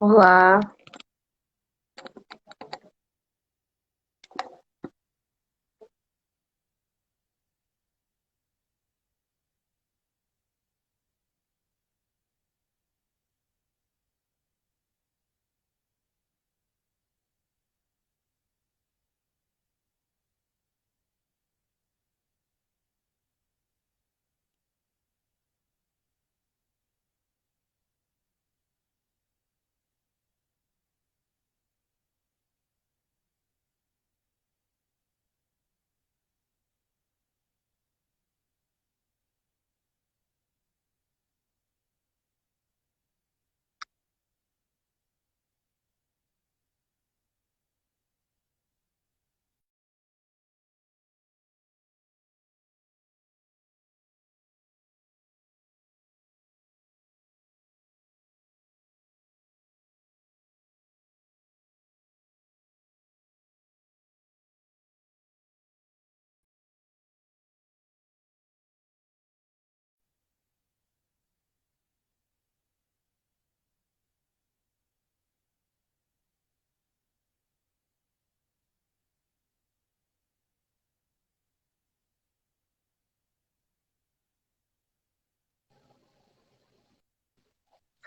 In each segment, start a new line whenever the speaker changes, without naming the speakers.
Olá,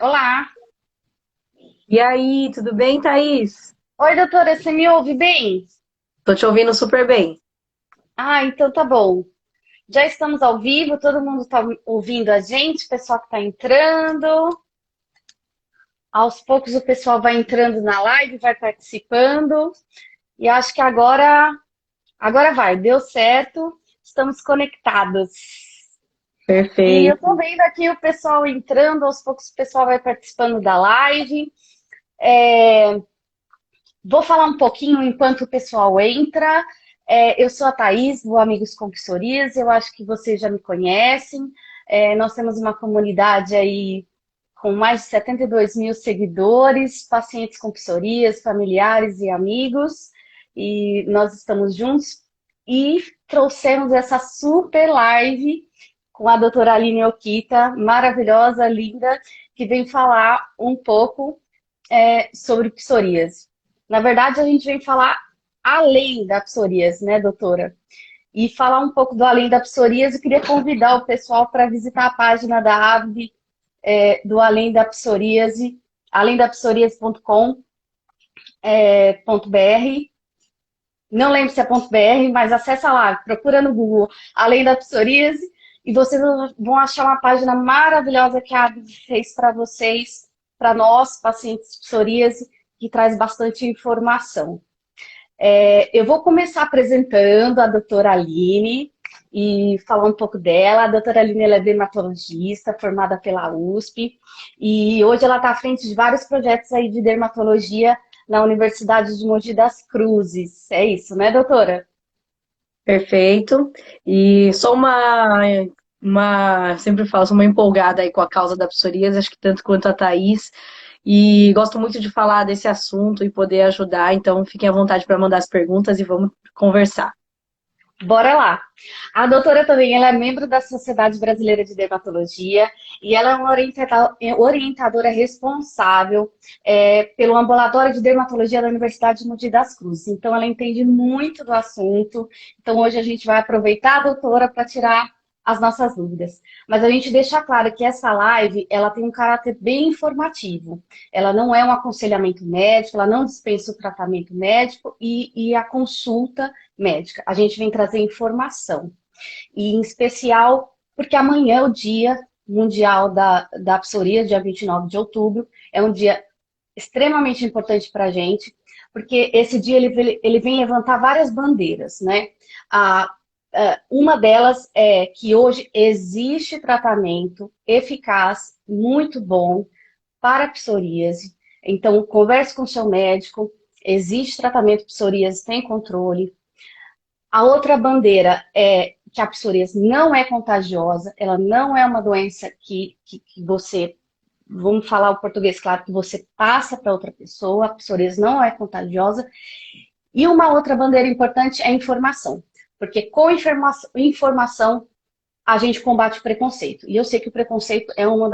Olá.
e aí, tudo bem, Thaís?
Oi, doutora, você me ouve bem?
Tô te ouvindo super bem.
Ah, então tá bom. Já estamos ao vivo, todo mundo está ouvindo a gente, o pessoal que está entrando. Aos poucos o pessoal vai entrando na live, vai participando. E acho que agora vai, deu certo, estamos conectados. E eu tô
Perfeito.
vendo aqui o pessoal entrando, aos poucos o pessoal vai participando da live. Vou falar um pouquinho enquanto o pessoal entra. Eu sou a Thaís, do Amigos com Psoríase, eu acho que vocês já me conhecem. Nós temos uma comunidade aí com mais de 72 mil seguidores, pacientes com psoríase, familiares e amigos, e nós estamos juntos e trouxemos essa super live com a doutora Aline Okita, maravilhosa, linda, que vem falar um pouco sobre psoríase. Na verdade, a gente vem falar além da psoríase, né, doutora? E falar um pouco do além da psoríase, eu queria convidar o pessoal para visitar a página da AVE, do Além da Psoríase, alemdapsoriase.com.br. Não lembro se é .br, mas acessa lá, procura no Google Além da Psoríase e vocês vão achar uma página maravilhosa que a AVE fez para vocês, para nós, pacientes de psoríase, que traz bastante informação. Eu vou começar apresentando a doutora Aline e falar um pouco dela. A doutora Aline ela é dermatologista, formada pela USP, e hoje ela está à frente de vários projetos aí de dermatologia na Universidade de Mogi das Cruzes. É isso, né, doutora?
Perfeito. E sou sempre falo, sou uma empolgada aí com a causa da psoríase, acho que tanto quanto a Thaís. E gosto muito de falar desse assunto e poder ajudar, então fiquem à vontade para mandar as perguntas e vamos conversar.
Bora lá. A doutora também ela é membro da Sociedade Brasileira de Dermatologia e ela é uma orientadora responsável pelo ambulatório de dermatologia da Universidade de Mogi das Cruzes. Então, ela entende muito do assunto. Então, hoje a gente vai aproveitar a doutora para tirar as nossas dúvidas. Mas a gente deixa claro que essa live ela tem um caráter bem informativo. Ela não é um aconselhamento médico, ela não dispensa o tratamento médico e a consulta médica. A gente vem trazer informação. E em especial porque amanhã é o Dia Mundial da Psoríase, dia 29 de outubro. É um dia extremamente importante para a gente, porque esse dia ele vem levantar várias bandeiras, né? Uma delas é que hoje existe tratamento eficaz, muito bom, para a psoríase. Então, converse com o seu médico, existe tratamento psoríase, tem controle. A outra bandeira é que a psoríase não é contagiosa, ela não é uma doença que você, vamos falar o português claro, que você passa para outra pessoa, a psoríase não é contagiosa. E uma outra bandeira importante é a informação, porque com informação a gente combate o preconceito. E eu sei que o preconceito é uma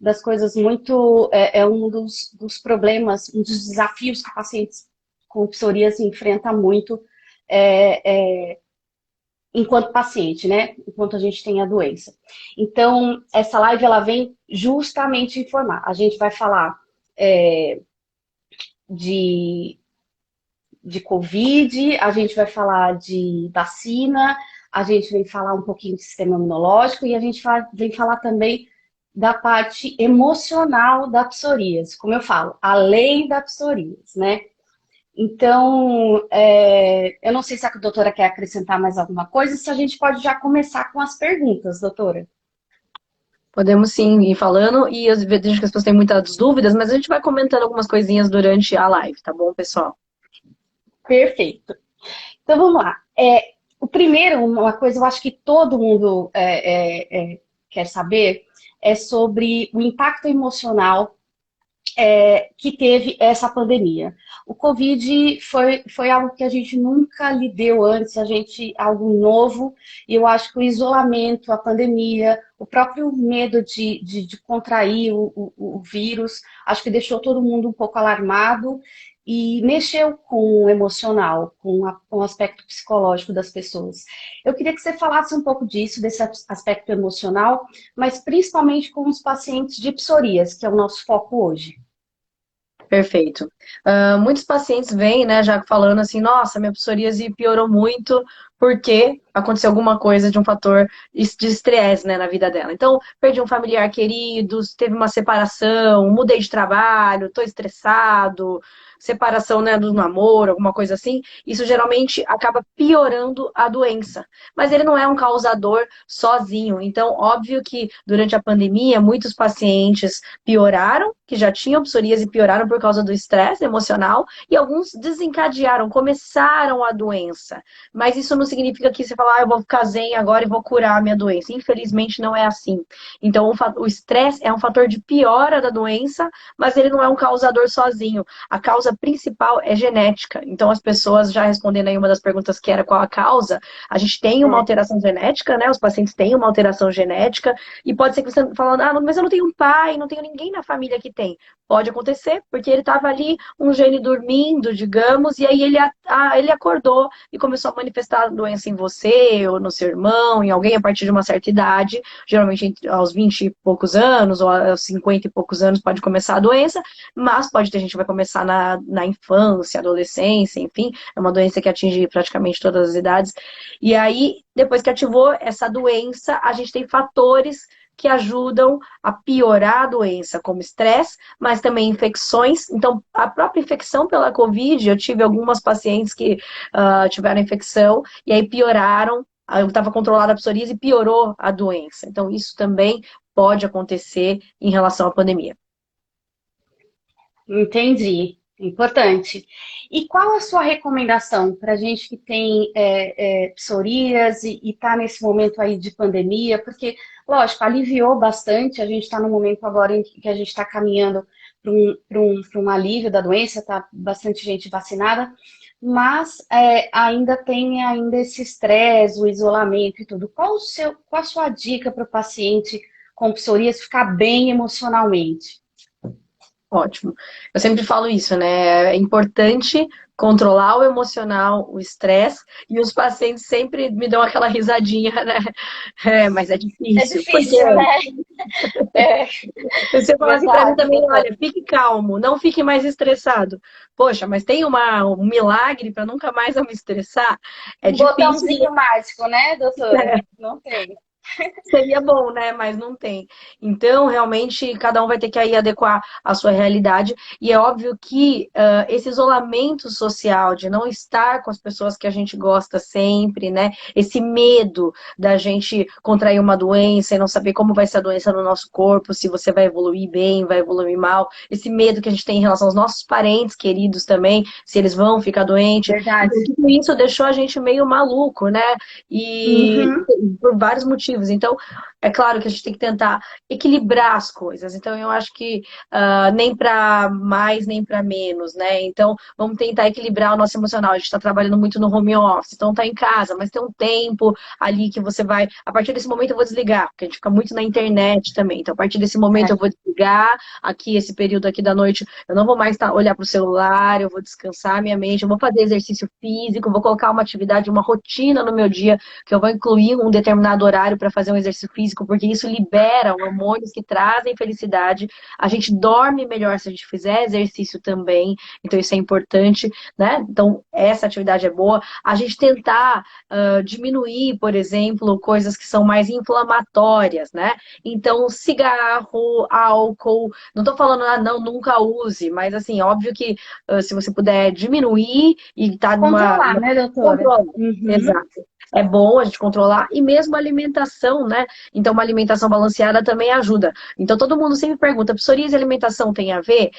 das coisas muito, é um dos problemas, um dos desafios que pacientes com psoríase enfrentam muito enquanto paciente, né? Enquanto a gente tem a doença. Então, essa live, ela vem justamente informar. A gente vai falar de Covid, a gente vai falar de vacina, a gente vem falar um pouquinho de sistema imunológico e a gente vem falar também da parte emocional da psoríase, como eu falo, além da psoríase, né? Então, eu não sei se a doutora quer acrescentar mais alguma coisa, se a gente pode já começar com as perguntas, doutora.
Podemos sim ir falando, e eu vejo que as pessoas têm muitas dúvidas, mas a gente vai comentando algumas coisinhas durante a live, tá bom, pessoal?
Perfeito. Então, vamos lá. O primeiro, uma coisa eu acho que todo mundo quer saber, é sobre o impacto emocional que teve essa pandemia. O Covid foi algo que a gente nunca lidou antes, algo novo, e eu acho que o isolamento, a pandemia, o próprio medo de contrair o vírus, acho que deixou todo mundo um pouco alarmado e mexeu com o emocional, com o aspecto psicológico das pessoas. Eu queria que você falasse um pouco disso, desse aspecto emocional, mas principalmente com os pacientes de psoríase, que é o nosso foco hoje.
Perfeito. Muitos pacientes vêm, né, já falando assim, nossa, minha psoríase piorou muito porque aconteceu alguma coisa de um fator de estresse, né, na vida dela. Então, perdi um familiar querido, teve uma separação, mudei de trabalho, estou estressado, separação, né, do namoro, alguma coisa assim. Isso geralmente acaba piorando a doença. Mas ele não é um causador sozinho. Então, óbvio que durante a pandemia, muitos pacientes pioraram, que já tinham psoríase e pioraram por causa do estresse emocional, e alguns desencadearam, começaram a doença. Mas isso não significa que você fala, eu vou ficar zen agora e vou curar a minha doença. Infelizmente não é assim. Então o estresse é um fator de piora da doença, mas ele não é um causador sozinho. A causa principal é genética. Então as pessoas, já respondendo aí uma das perguntas que era qual a causa, a gente tem uma alteração genética, né? Os pacientes têm uma alteração genética, e pode ser que você falando, mas eu não tenho um pai, não tenho ninguém na família que tem. Pode acontecer, porque ele estava ali, um gene dormindo, digamos, e aí ele acordou e começou a manifestar a doença em você, ou no seu irmão, em alguém a partir de uma certa idade, geralmente aos 20 e poucos anos, ou aos 50 e poucos anos pode começar a doença, mas pode ter gente que vai começar na infância, adolescência, enfim, é uma doença que atinge praticamente todas as idades. E aí, depois que ativou essa doença, a gente tem fatores que ajudam a piorar a doença, como estresse, mas também infecções. Então, a própria infecção pela Covid, eu tive algumas pacientes que tiveram infecção e aí pioraram, eu estava controlada a psoríase e piorou a doença. Então, isso também pode acontecer em relação à pandemia.
Entendi. Importante. E qual a sua recomendação para gente que tem psoríase e está nesse momento aí de pandemia? Porque, lógico, aliviou bastante. A gente está no momento agora em que a gente está caminhando para um alívio da doença, está bastante gente vacinada, mas ainda tem esse estresse, o isolamento e tudo. Qual a sua dica para o paciente com psoríase ficar bem emocionalmente?
Ótimo. Eu sempre falo isso, né? É importante controlar o emocional, o estresse, e os pacientes sempre me dão aquela risadinha, né? Mas é difícil.
É difícil,
porque...
né?
Você fala assim para mim também,
verdade.
olha, fique calmo, não fique mais estressado. Poxa, mas tem um milagre para nunca mais eu me estressar? É
Um
difícil.
botãozinho mágico, né, doutora? Não tem.
Seria bom, né? Mas não tem. Então, realmente, cada um vai ter que aí adequar a sua realidade. E é óbvio que esse isolamento social, de não estar com as pessoas que a gente gosta sempre, né? Esse medo da gente contrair uma doença e não saber como vai ser a doença no nosso corpo, se você vai evoluir bem, vai evoluir mal. Esse medo que a gente tem em relação aos nossos parentes queridos também, se eles vão ficar doentes.
Verdade.
Então, tudo isso deixou a gente meio maluco, né? E por vários motivos. Então, é claro que a gente tem que tentar equilibrar as coisas. Então, eu acho que nem para mais, nem para menos, né? Então, vamos tentar equilibrar o nosso emocional. A gente está trabalhando muito no home office, então tá em casa, mas tem um tempo ali que você vai. A partir desse momento eu vou desligar, porque a gente fica muito na internet também. Então, a partir desse momento
É.
eu vou desligar aqui, esse período aqui da noite, eu não vou mais olhar para o celular, eu vou descansar minha mente, eu vou fazer exercício físico, vou colocar uma atividade, uma rotina no meu dia, que eu vou incluir um determinado horário para fazer um exercício físico, porque isso libera hormônios que trazem felicidade. A gente dorme melhor se a gente fizer exercício também, então isso é importante, né? Então, essa atividade é boa. A gente tentar diminuir, por exemplo, coisas que são mais inflamatórias, né? Então, cigarro, álcool, não tô falando, não, nunca use, mas assim, óbvio que se você puder diminuir e tá
Controlar, né, doutora?
controlar.
Uhum.
Exato. É bom a gente controlar, e mesmo a alimentação, né? Então, uma alimentação balanceada também ajuda. Então, todo mundo sempre pergunta, psoríase e alimentação tem a ver?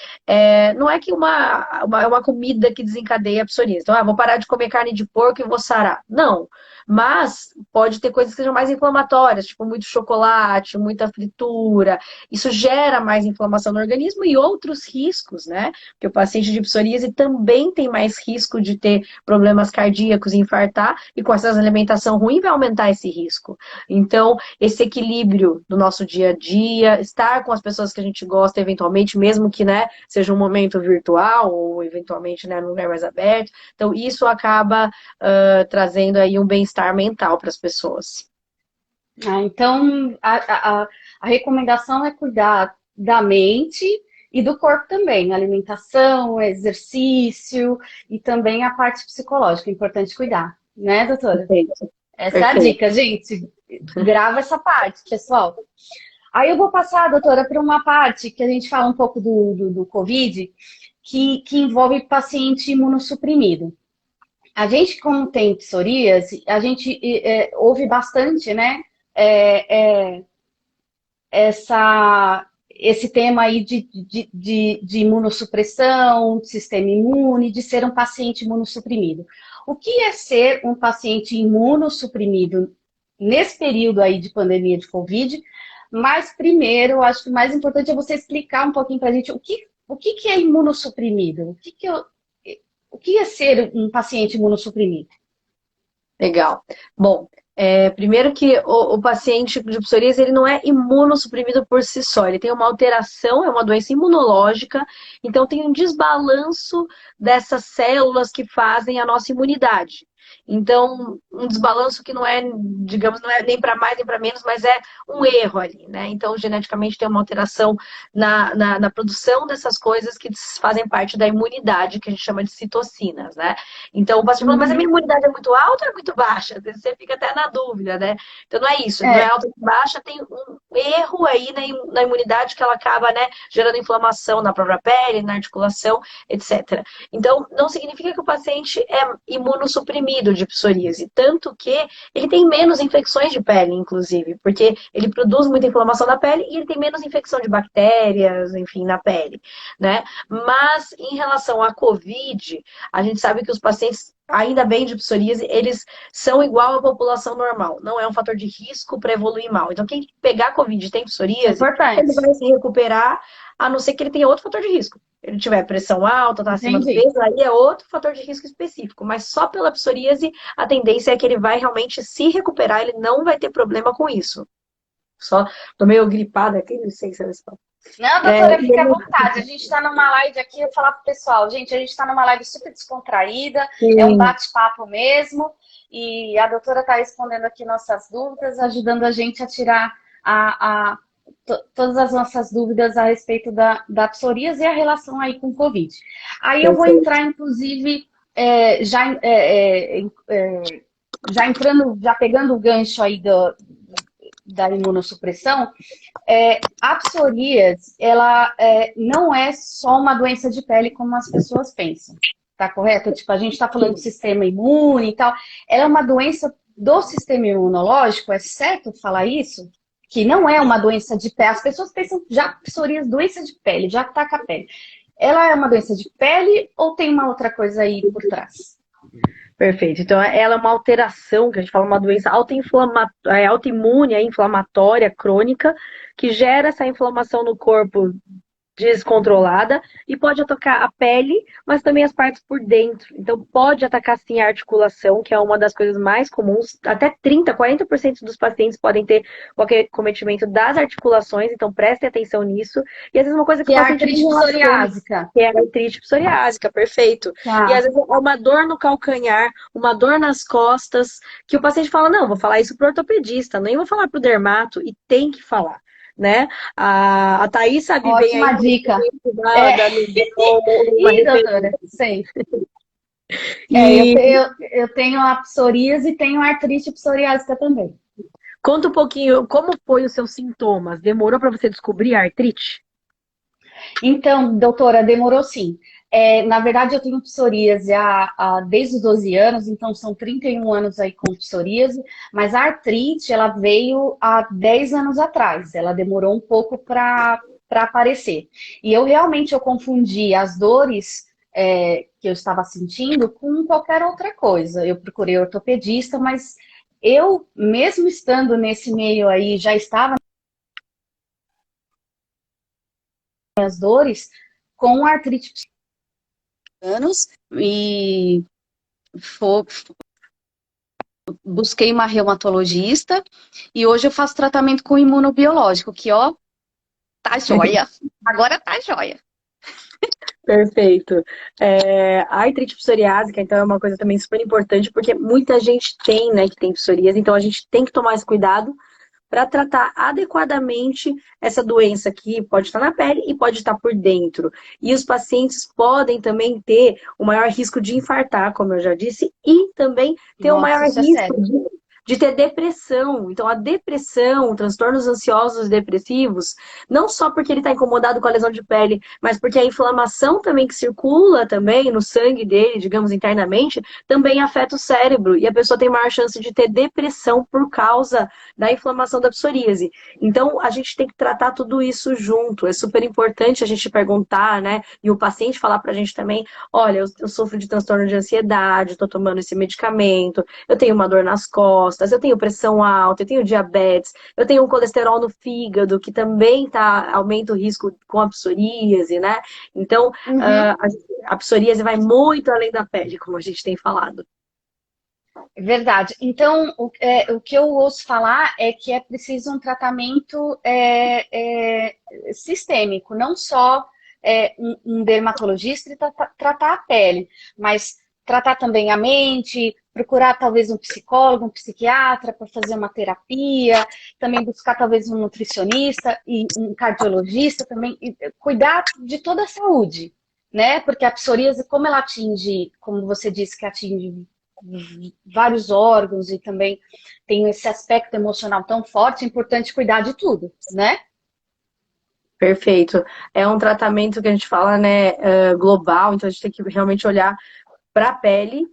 Não é que é uma comida que desencadeia a psoríase. Então, vou parar de comer carne de porco e vou sarar. Não. Mas pode ter coisas que sejam mais inflamatórias, tipo muito chocolate, muita fritura. Isso gera mais inflamação no organismo e outros riscos, né? Porque o paciente de psoríase também tem mais risco de ter problemas cardíacos e infartar, e com essa alimentação ruim vai aumentar esse risco. Então, esse equilíbrio do nosso dia a dia, estar com as pessoas que a gente gosta, eventualmente, mesmo que, né, seja um momento virtual ou eventualmente, né, num lugar mais aberto. Então, isso acaba trazendo aí um bem-estar mental para as pessoas.
Então, a recomendação é cuidar da mente e do corpo também, alimentação, exercício e também a parte psicológica, é importante cuidar, né, doutora?
Perfeito.
Essa é a
Perfeito.
dica, gente. Grava essa parte, pessoal. Aí eu vou passar, doutora, para uma parte que a gente fala um pouco do Covid, que envolve paciente imunossuprimido. A gente, como tem psoríase, a gente ouve bastante, né? é, é, esse tema aí de imunossupressão, sistema imune, de ser um paciente imunossuprimido. O que é ser um paciente imunossuprimido nesse período aí de pandemia de Covid? Mas primeiro, eu acho que o mais importante é você explicar um pouquinho para a gente o que é imunossuprimido? O que é ser um paciente imunossuprimido?
Legal. Bom, primeiro que o paciente de psoríase ele não é imunossuprimido por si só, ele tem uma alteração, é uma doença imunológica, então tem um desbalanço dessas células que fazem a nossa imunidade. Então, um desbalanço que não é, digamos, não é nem para mais nem para menos, mas é um erro ali, né? Então, geneticamente tem uma alteração na produção dessas coisas que fazem parte da imunidade, que a gente chama de citocinas, né? Então, o paciente fala, mas a minha
Uhum.
imunidade é muito alta ou é muito baixa? Às vezes você fica até na dúvida, né? Então, não é isso, não é
É,
alta ou baixa, tem um erro aí na imunidade que ela acaba, né, gerando inflamação na própria pele, na articulação, etc. Então, não significa que o paciente é imunossuprimido de psoríase, tanto que ele tem menos infecções de pele, inclusive, porque ele produz muita inflamação na pele e ele tem menos infecção de bactérias, enfim, na pele, né? Mas, em relação à COVID, a gente sabe que os pacientes, ainda bem de psoríase, eles são igual à população normal. Não é um fator de risco para evoluir mal. Então, quem pegar COVID e tem
isso é
psoríase, ele
importante.
vai se recuperar, a não ser que ele tenha outro fator de risco. Se ele tiver pressão alta, tá acima do
Entendi.
peso, aí é outro fator de risco específico. Mas só pela psoríase, a tendência é que ele vai realmente se recuperar, ele não vai ter problema com isso. Só tô meio gripada aqui, licença, pessoal.
Não, doutora, fique à vontade. A gente está numa live aqui, eu vou falar pro pessoal, gente, a gente está numa live super descontraída, é um
Sim,
bate-papo mesmo, e a doutora está respondendo aqui nossas dúvidas, ajudando a gente a tirar todas as nossas dúvidas a respeito da psoríase e a relação aí com o Covid. Aí eu vou
perfeito.
entrar, inclusive, já entrando, já pegando o gancho aí da imunossupressão. A psoríase, ela não é só uma doença de pele como as pessoas pensam, tá correto? Tipo, a gente tá falando de sistema imune e tal. Ela é uma doença do sistema imunológico, é certo falar isso? Que não é uma doença de pele. As pessoas pensam já psoríase, doença de pele, já ataca a pele. Ela é uma doença de pele ou tem uma outra coisa aí por trás?
Perfeito. Então, ela é uma alteração, que a gente fala uma doença autoimune, inflamatória, crônica, que gera essa inflamação no corpo descontrolada e pode atacar a pele, mas também as partes por dentro. Então, pode atacar sim a articulação, que é uma das coisas mais comuns. Até 40% dos pacientes podem ter qualquer cometimento das articulações, então prestem atenção nisso. E às vezes uma coisa que
Que
o
é a
paciente
artrite
nem relaciona,
psoriásica.
que é a artrite psoriásica, perfeito. E às
Tá.
vezes é uma dor no calcanhar, uma dor nas costas, que o paciente fala, não, vou falar isso pro ortopedista, nem vou falar pro dermato, e tem que falar, né? A Thaís sabe bem aí
Ótima dica. É,
da lesão, uma
ih,
referência.
doutora, sei.
E
Eu tenho a psoríase e tenho a artrite psoriásica também.
conta um pouquinho como foi os seus sintomas. Demorou para você descobrir a artrite?
Então, doutora, demorou sim. Na verdade, eu tenho psoríase desde os 12 anos, então são 31 anos aí com psoríase, mas a artrite, ela veio há 10 anos atrás, ela demorou um pouco para aparecer. E eu confundi as dores que eu estava sentindo com qualquer outra coisa. Eu procurei ortopedista, mas eu, mesmo estando nesse meio aí, já estava as dores com artrite anos e busquei uma reumatologista e hoje eu faço tratamento com imunobiológico, que ó, tá joia. Agora tá joia.
Perfeito. A artrite psoriásica, então, é uma coisa também super importante, porque muita gente tem, né, que tem psoríase, então a gente tem que tomar esse cuidado para tratar adequadamente essa doença que pode estar na pele e pode estar por dentro. E os pacientes podem também ter o maior risco de infartar, como eu já disse, e também ter o
Nossa,
maior
isso é
risco
sério.
de ter depressão. Então, a depressão, transtornos ansiosos e depressivos, não só porque ele está incomodado com a lesão de pele, mas porque a inflamação também que circula também no sangue dele, digamos, internamente, também afeta o cérebro. E a pessoa tem maior chance de ter depressão por causa da inflamação da psoríase. Então, a gente tem que tratar tudo isso junto. É super importante a gente perguntar, né? E o paciente falar pra gente também, olha, eu sofro de transtorno de ansiedade, estou tomando esse medicamento, eu tenho uma dor nas costas, eu tenho pressão alta, eu tenho diabetes, eu tenho um colesterol no fígado, que também aumenta o risco com a psoríase, né? Então,
Uhum.
a psoríase vai muito além da pele, como a gente tem falado.
Verdade. Então, o que eu ouço falar é que é preciso um tratamento sistêmico, não só um dermatologista tratar a pele, mas tratar também a mente, procurar talvez um psicólogo, um psiquiatra para fazer uma terapia, também buscar talvez um nutricionista e um cardiologista também, e cuidar de toda a saúde, né? Porque a psoríase, como ela atinge, como você disse, que atinge vários órgãos e também tem esse aspecto emocional tão forte, é importante cuidar de tudo, né?
Perfeito. É um tratamento que a gente fala, né, global, então a gente tem que realmente olhar para a pele.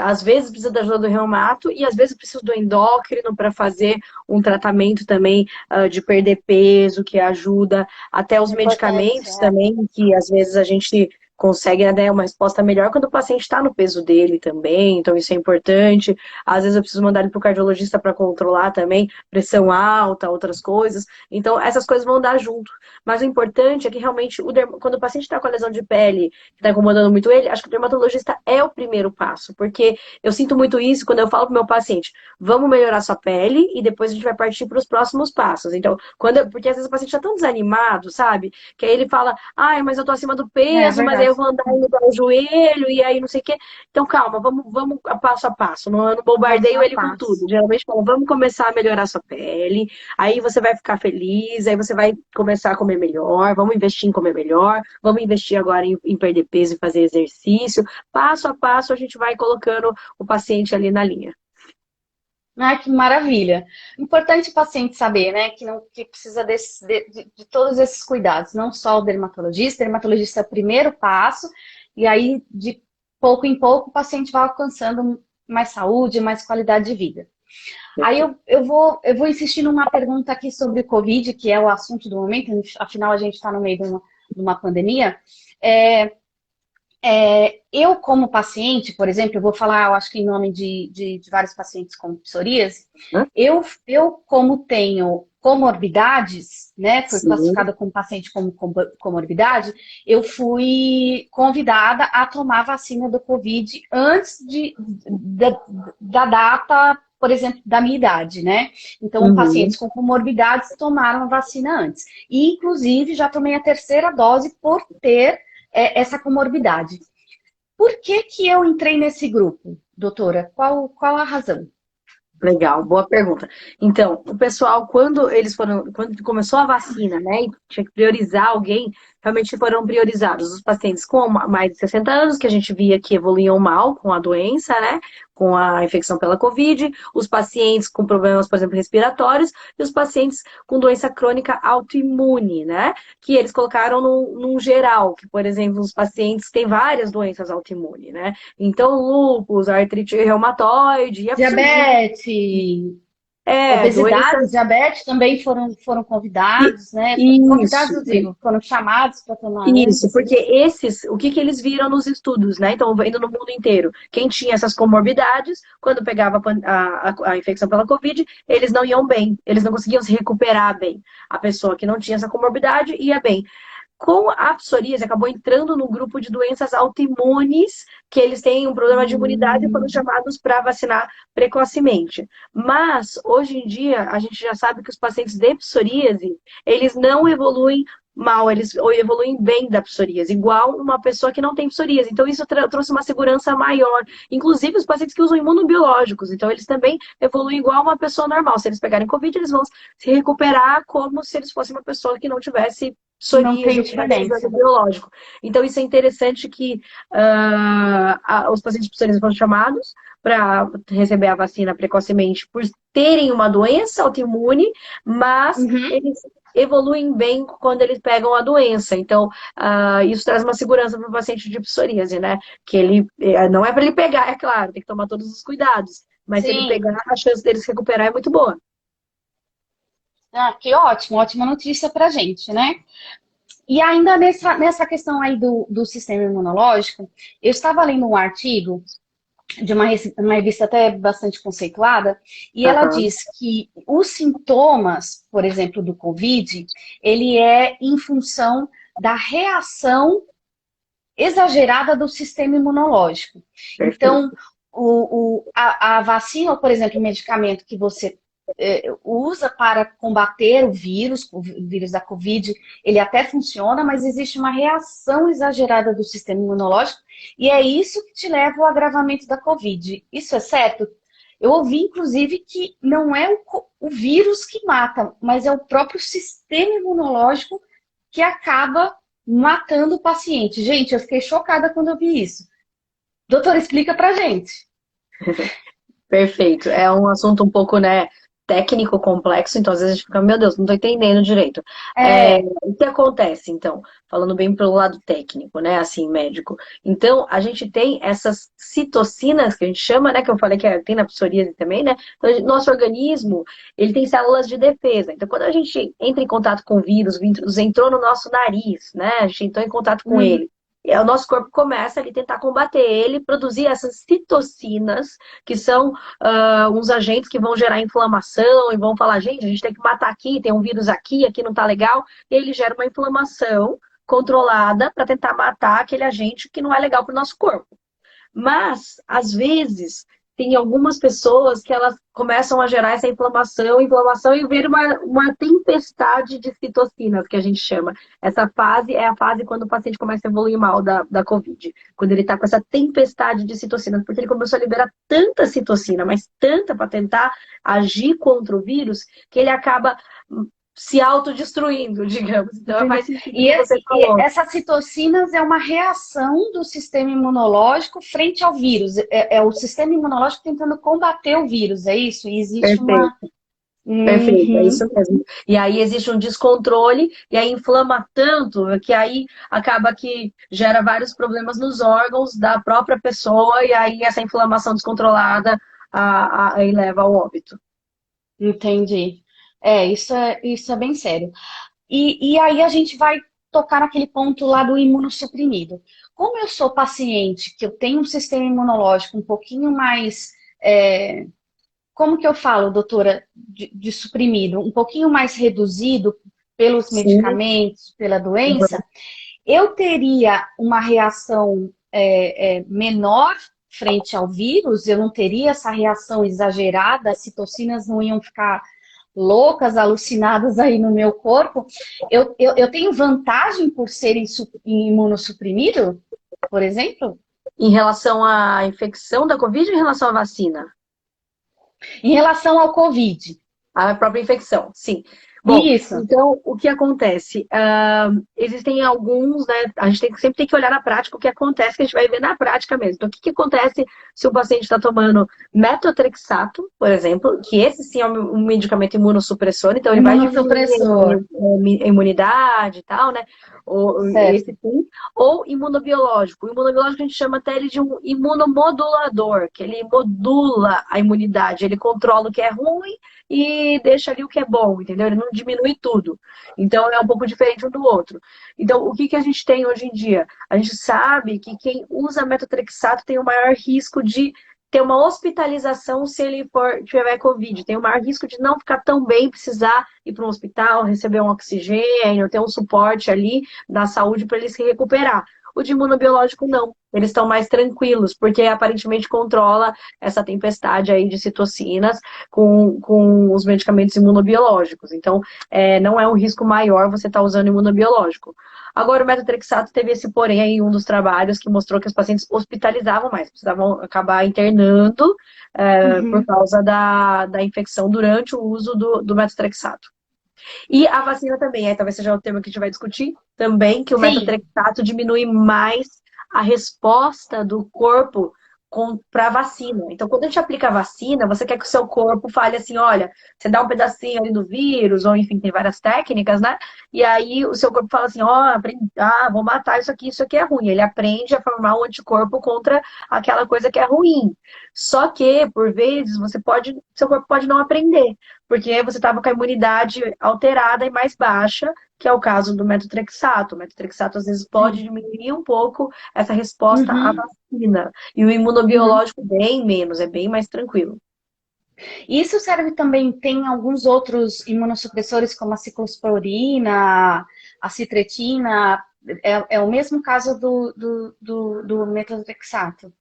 Às vezes precisa da ajuda do reumato e às vezes precisa do endócrino para fazer um tratamento também de perder peso, que ajuda. Até os
É importante,
medicamentos também, que às vezes a gente consegue, né, uma resposta melhor quando o paciente está no peso dele também, então isso é importante. Às vezes eu preciso mandar ele para o cardiologista para controlar também pressão alta, outras coisas. Então essas coisas vão dar junto. Mas o importante é que realmente, quando o paciente está com a lesão de pele, que está incomodando muito ele, acho que o dermatologista é o primeiro passo, porque eu sinto muito isso quando eu falo pro meu paciente, vamos melhorar sua pele e depois a gente vai partir para os próximos passos. Então, porque às vezes o paciente está tão desanimado, sabe? Que aí ele fala, ai, mas eu tô acima do
é
peso, mas aí eu
verdade.
vou andar e mudar o joelho, e aí não sei o quê. Então, calma, vamos passo a passo. Não, eu não
Passo
bombardeio
a
ele com tudo.
passo.
Geralmente falo, vamos começar a melhorar sua pele, aí você vai ficar feliz, aí você vai começar a comer melhor, vamos investir em comer melhor, vamos investir agora em perder peso e fazer exercício. Passo a passo a gente vai colocando o paciente ali na linha.
Ai, que maravilha. Importante o paciente saber, né, que precisa de todos esses cuidados, não só o dermatologista. O dermatologista é o primeiro passo, e aí, de pouco em pouco, o paciente vai alcançando mais saúde, mais qualidade de vida. Aí eu vou insistir numa pergunta aqui sobre o Covid, que é o assunto do momento, afinal a gente está no meio de uma pandemia. É, Eu, como paciente, por exemplo, eu vou falar, eu acho que em nome de vários pacientes com psoríase,
Hã?
eu, como tenho comorbidades, né, fui
Sim.
classificada como paciente com comorbidade, eu fui convidada a tomar a vacina do Covid antes da data, por exemplo, da minha idade, né? Então,
Uhum.
pacientes com comorbidades tomaram a vacina antes. E, inclusive, já tomei a terceira dose por ter essa comorbidade. Por que que eu entrei nesse grupo, doutora? Qual a razão?
Legal, boa pergunta. Então, o pessoal, quando começou a vacina, né, e tinha que priorizar alguém, realmente foram priorizados os pacientes com mais de 60 anos, que a gente via que evoluíam mal com a doença, né, com a infecção pela Covid, os pacientes com problemas, por exemplo, respiratórios, e os pacientes com doença crônica autoimune, né, que eles colocaram num geral, que, por exemplo, os pacientes têm várias doenças autoimunes, né, então, lúpus, artrite reumatoide e a psoríase.
Diabetes, obesidade,
Doenças.
diabetes também foram
i-
convidados, né? Convidados,
Isso,
eu digo, foram chamados para tomar
isso,
antes.
porque o que que eles viram nos estudos, né? Então, vendo no mundo inteiro, quem tinha essas comorbidades, quando pegava a infecção pela Covid, eles não iam bem, eles não conseguiam se recuperar bem. A pessoa que não tinha essa comorbidade ia bem. Com a psoríase, acabou entrando no grupo de doenças autoimunes, que eles têm um problema de imunidade e foram
Hum,
chamados para vacinar precocemente. Mas, hoje em dia, a gente já sabe que os pacientes de psoríase, eles não evoluem mal, eles evoluem bem da psoríase, igual uma pessoa que não tem psoríase. Então, isso trouxe uma segurança maior. Inclusive, os pacientes que usam imunobiológicos, então, eles também evoluem igual uma pessoa normal. Se eles pegarem Covid, eles vão se recuperar como se eles fossem uma pessoa que não tivesse
não
psoríase
tem
ou tivesse exame
diferença.
biológico. Então, isso é interessante que os pacientes de psoríase foram chamados para receber a vacina precocemente por terem uma doença autoimune, mas
Uhum.
eles evoluem bem quando eles pegam a doença. Então, isso traz uma segurança para o paciente de psoríase, né? Que ele não é para ele pegar, é claro, tem que tomar todos os cuidados. Mas se ele
Sim.
pegar, a chance dele se recuperar é muito boa.
Ah, que ótimo, ótima notícia pra gente, né? E ainda nessa questão aí do sistema imunológico, eu estava lendo um artigo de uma revista até bastante conceituada, e ela
Aham,
diz que os sintomas, por exemplo, do Covid, ele é em função da reação exagerada do sistema imunológico. Então,
perfeito.
a vacina, ou, por exemplo, o medicamento que você usa para combater o vírus da Covid, ele até funciona, mas existe uma reação exagerada do sistema imunológico e é isso que te leva ao agravamento da Covid. Isso é certo? Eu ouvi, inclusive, que não é o vírus que mata, mas é o próprio sistema imunológico que acaba matando o paciente. Gente, eu fiquei chocada quando eu vi isso. Doutor, explica pra gente.
Perfeito. É um assunto um pouco, né, técnico, complexo, então às vezes a gente fica, meu Deus, não estou entendendo direito.
É,
O que acontece, então? Falando bem pelo lado técnico, né, assim, médico. Então, a gente tem essas citocinas, que a gente chama, né, que eu falei que tem na psoríase também, né? Então, nosso organismo, ele tem células de defesa. Então, quando a gente entra em contato com o vírus entrou no nosso nariz, né, a gente entrou em contato com
hum,
ele. E aí o nosso corpo começa a tentar combater ele, produzir essas citocinas, que são uns agentes que vão gerar inflamação e vão falar, gente, a gente tem que matar aqui, tem um vírus aqui, aqui não tá legal. E ele gera uma inflamação controlada para tentar matar aquele agente que não é legal para o nosso corpo. Mas, às vezes, tem algumas pessoas que elas começam a gerar essa inflamação e ver uma tempestade de citocinas, que a gente chama. Essa fase é a fase quando o paciente começa a evoluir mal da Covid. Quando ele está com essa tempestade de citocinas, porque ele começou a liberar tanta citocina, mas tanta para tentar agir contra o vírus, que ele acaba se autodestruindo, digamos. Então
entendi.
faz sentido o que você
E
falou.
essas citocinas é uma reação do sistema imunológico frente ao vírus. É o sistema imunológico tentando combater o vírus, é isso? E existe uma.
Perfeito. Perfeito, é
Uhum.
isso mesmo. E aí existe um descontrole, e aí inflama tanto que aí acaba que gera vários problemas nos órgãos da própria pessoa, e aí essa inflamação descontrolada aí leva ao óbito.
Entendi. Isso é bem sério. E aí a gente vai. tocar naquele ponto lá do imunossuprimido. Como eu sou paciente, que eu tenho um sistema imunológico um pouquinho mais, como que eu falo, doutora, de suprimido, um pouquinho mais reduzido pelos
Sim.
medicamentos, pela
Uhum.
doença, eu teria uma reação menor frente ao vírus, eu não teria essa reação exagerada, as citocinas não iam ficar loucas, alucinadas aí no meu corpo. Eu tenho vantagem por ser imunossuprimido, por exemplo?
Em relação à infecção da Covid ou em relação à vacina?
Em relação ao Covid.
A própria infecção, sim. Bom,
Isso.
então, o que acontece? Existem alguns, né? A gente sempre tem que olhar na prática o que acontece, que a gente vai ver na prática mesmo. Então, o que acontece se o paciente está tomando metotrexato, por exemplo, que esse sim é um medicamento imunossupressor, então ele vai diminuir
Imunossupressor.
a imunidade e tal, né? Ou, esse
Certo.
sim. Ou imunobiológico. O imunobiológico a gente chama até ele de um imunomodulador, que ele modula a imunidade, ele controla o que é ruim e deixa ali o que é bom, entendeu? Ele não diminui tudo. Então é um pouco diferente um do outro. Então, o que que a gente tem hoje em dia? A gente sabe que quem usa metotrexato tem o maior risco de ter uma hospitalização se ele tiver Covid. Tem o maior risco de não ficar tão bem, precisar ir para um hospital, receber um oxigênio, ter um suporte ali da saúde para ele se recuperar. O de imunobiológico não. Eles estão mais tranquilos, porque aparentemente controla essa tempestade aí de citocinas com os medicamentos imunobiológicos. Então, não é um risco maior você estar usando imunobiológico. Agora, o metotrexato teve esse porém aí em um dos trabalhos que mostrou que os pacientes hospitalizavam mais, precisavam acabar internando por
Uhum.
causa da infecção durante o uso do metotrexato. E a vacina também, aí talvez seja o tema que a gente vai discutir também, que o
Sim.
metotrexato diminui mais a resposta do corpo para a vacina. Então, quando a gente aplica a vacina, você quer que o seu corpo fale assim, olha, você dá um pedacinho ali do vírus, ou enfim, tem várias técnicas, né? E aí o seu corpo fala assim, ó, vou matar isso aqui é ruim. Ele aprende a formar um anticorpo contra aquela coisa que é ruim. Só que, por vezes, seu corpo pode não aprender porque você estava com a imunidade alterada e mais baixa, que é o caso do metotrexato. O metotrexato, às vezes, pode
Sim.
diminuir um pouco essa resposta à
Uhum.
vacina. E o
Uhum.
imunobiológico, bem menos, é bem mais tranquilo.
Isso serve também, tem alguns outros imunossupressores, como a ciclosporina, a citretina, é o mesmo caso do metotrexato.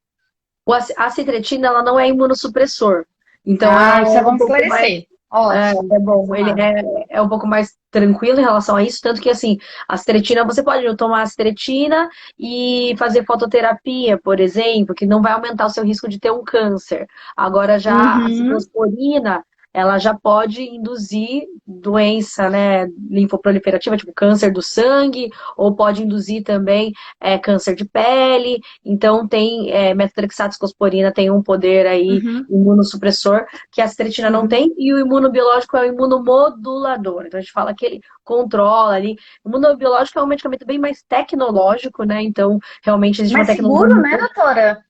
A citretina, ela não é imunossupressor. Então,
Ah, isso
ela
é
é
bom
um pouco mais.
esclarecer. Ótimo,
É bom,
vamos
ele
lá.
é um pouco mais tranquilo em relação a isso, tanto que assim, a citretina, você pode tomar a citretina e fazer fototerapia, por exemplo, que não vai aumentar o seu risco de ter um câncer. Agora já a
Uhum,
ciclosporina, ela já pode induzir doença, né, linfoproliferativa, tipo câncer do sangue, ou pode induzir também câncer de pele. Então tem metotrexato, ciclosporina tem um poder aí
uhum,
imunossupressor que a citretina não
uhum.
tem, e o imunobiológico é o imunomodulador. Então a gente fala que ele controla ali. O imunobiológico é um medicamento bem mais tecnológico, né? Então realmente existe uma
Mais
tecnologia
seguro, né,
muito
doutora?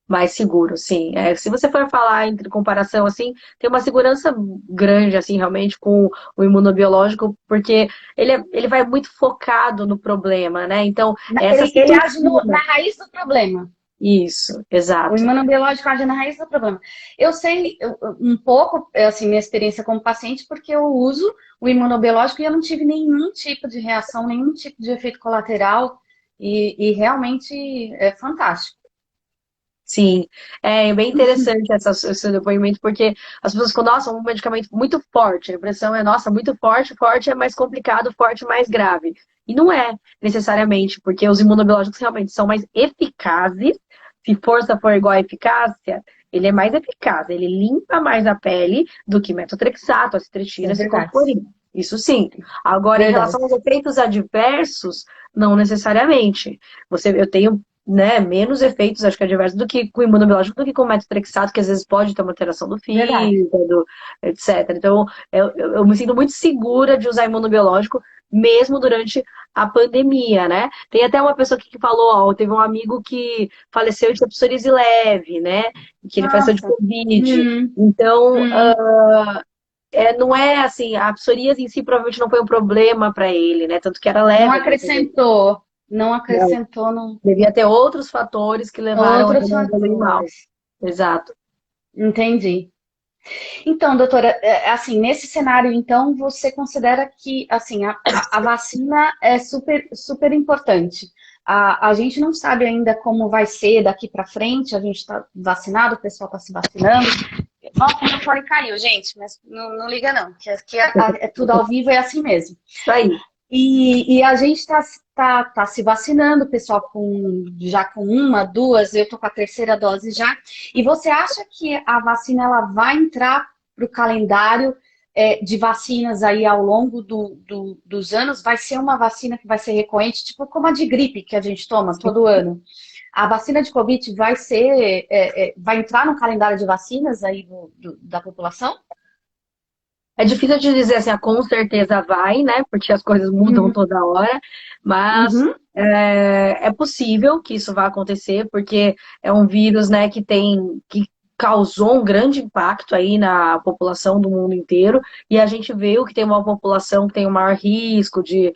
mais seguro, sim. Se você for falar entre comparação assim, tem uma segurança grande assim realmente com o imunobiológico, porque ele vai muito focado no problema, né? Então, essa
Ele age na
citocina,
raiz do problema.
isso,
O
exato.
imunobiológico age na raiz do problema. Eu sei um pouco, assim, minha experiência como paciente, porque eu uso o imunobiológico e eu não tive nenhum tipo de reação, nenhum tipo de efeito colateral, e realmente é fantástico.
Sim, é bem interessante esse depoimento, porque as pessoas ficam, nossa, um medicamento muito forte, a impressão é, nossa, muito forte, forte é mais complicado, forte é mais grave. E não é necessariamente, porque os imunobiológicos realmente são mais eficazes, se força for igual a eficácia, ele é mais eficaz, ele limpa mais a pele do que metotrexato,
É
acitromicina,
verdade.
ciclosporina. Isso sim. Agora, em
Verdade.
relação aos efeitos adversos, não necessariamente. Eu tenho menos efeitos, acho que adversos, do que com o imunobiológico, do que com o metotrexato, que às vezes pode ter uma alteração do
Verdade.
fígado, etc. Então, eu me sinto muito segura de usar imunobiológico, mesmo durante a pandemia, né? Tem até uma pessoa que falou, ó, teve um amigo que faleceu de psoríase leve, né? Que ele faleceu de
Nossa.
Covid.
Hum,
Então,
hum.
não é assim, a psoríase em si provavelmente não foi um problema para ele, né? Tanto que era
Não
leve.
acrescentou, não
Não,
acrescentou no...
devia ter outros fatores que levaram
outros
ele a evoluir mal.
fatores.
Exato.
Entendi. Então, doutora, assim, nesse cenário, então, você considera que, assim, a vacina é super, super importante. A gente não sabe ainda como vai ser daqui para frente, a gente está vacinado, o pessoal está se vacinando. Nossa, meu fone caiu, gente, mas não liga não, que é tudo ao vivo, é assim mesmo.
Isso aí.
E a gente tá se vacinando, o pessoal já com uma, duas, eu tô com a terceira dose já. E você acha que a vacina ela vai entrar para o calendário de vacinas aí ao longo dos anos? Vai ser uma vacina que vai ser recorrente, tipo como a de gripe que a gente toma todo ano. A vacina de Covid vai ser, vai entrar no calendário de vacinas aí da população?
É difícil de dizer assim, com certeza vai, né? Porque as coisas mudam
Uhum,
toda hora, mas
uhum.
é possível que isso vá acontecer, porque é um vírus, né, que causou um grande impacto aí na população do mundo inteiro, e a gente viu que tem uma população que tem o maior risco de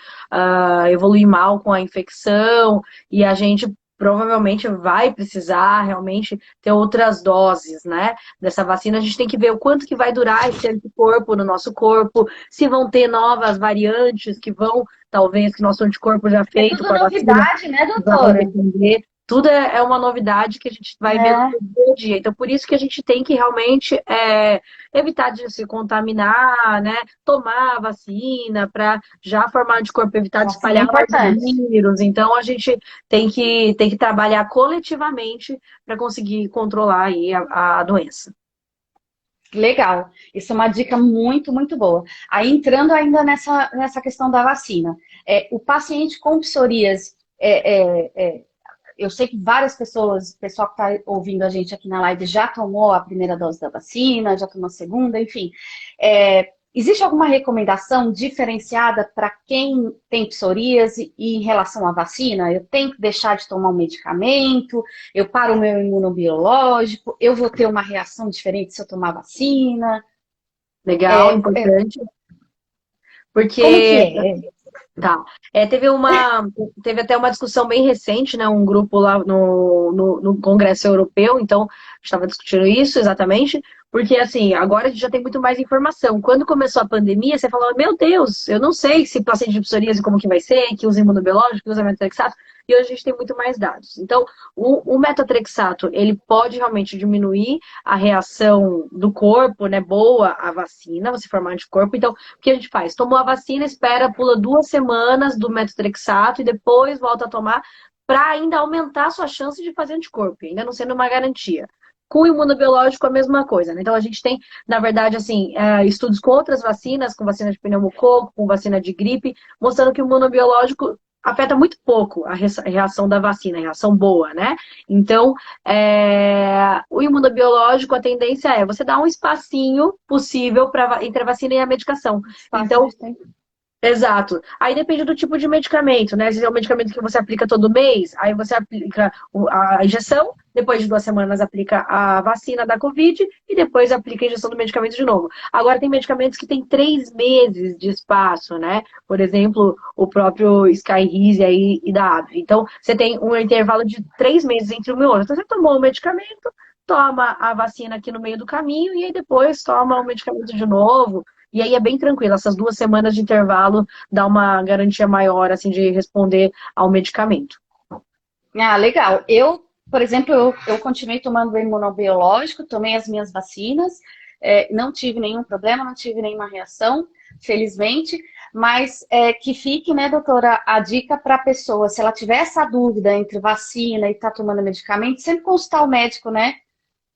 evoluir mal com a infecção, e a gente provavelmente vai precisar realmente ter outras doses, né? Dessa vacina, a gente tem que ver o quanto que vai durar esse anticorpo no nosso corpo, se vão ter novas variantes que vão, talvez, que nosso anticorpo já
É
feito
tudo
com a vacina
novidade, né,
vai
doutora?
defender. Tudo é uma novidade que a gente vai vendo
É.
no dia a dia. Então, por isso que a gente tem que realmente evitar de se contaminar, né? Tomar a vacina para já formar anticorpo, evitar de
Vacina é
espalhar mais
importante.
vírus. Então, a gente tem que trabalhar coletivamente para conseguir controlar aí a doença.
Legal. Isso é uma dica muito, muito boa. Aí, entrando ainda nessa questão da vacina. O paciente com psoríase, eu sei que várias pessoas, o pessoal que está ouvindo a gente aqui na live já tomou a primeira dose da vacina, já tomou a segunda, enfim. Existe alguma recomendação diferenciada para quem tem psoríase e em relação à vacina? Eu tenho que deixar de tomar um medicamento, eu paro o meu imunobiológico, eu vou ter uma reação diferente se eu tomar vacina?
Legal,
É, é,
importante,
como que
porque
é?
tá. Teve até uma discussão bem recente, né? Um grupo lá no Congresso Europeu, então estava discutindo isso exatamente, porque assim, agora a gente já tem muito mais informação. Quando começou a pandemia, você falava, meu Deus, eu não sei se paciente de psoríase como que vai ser, que usa imunobiológico, que usa methotrexato, e hoje a gente tem muito mais dados. Então, o metotrexato, ele pode realmente diminuir a reação do corpo, né, boa à vacina, você formar anticorpo. Então, o que a gente faz? Tomou a vacina, espera, pula 2 semanas do metotrexato e depois volta a tomar para ainda aumentar a sua chance de fazer anticorpo, ainda não sendo uma garantia. Com o imunobiológico, a mesma coisa, né? Então, a gente tem, na verdade, assim, estudos com outras vacinas, com vacina de pneumococo, com vacina de gripe, mostrando que o imunobiológico afeta muito pouco a reação da vacina, a reação boa, né? Então, o imunobiológico, a tendência é você dar um espacinho possível entre a vacina e a medicação.
Espaço
Então,
de tempo.
exato. Aí depende do tipo de medicamento, né? Se é um medicamento que você aplica todo mês, aí você aplica a injeção, depois de 2 semanas aplica a vacina da Covid e depois aplica a injeção do medicamento de novo. Agora tem medicamentos que têm 3 meses de espaço, né? Por exemplo, o próprio Skyrizi aí e da Advil. Então, você tem um intervalo de 3 meses entre um e outro. Então, você tomou o medicamento, toma a vacina aqui no meio do caminho e aí depois toma o medicamento de novo. E aí é bem tranquilo, essas 2 semanas de intervalo dá uma garantia maior, assim, de responder ao medicamento.
Ah, legal. Eu, por exemplo, eu continuei tomando o imunobiológico, tomei as minhas vacinas, não tive nenhum problema, não tive nenhuma reação, felizmente, mas que fique, né, doutora, a dica para a pessoa, se ela tiver essa dúvida entre vacina e tá tomando medicamento, sempre consultar o médico, né?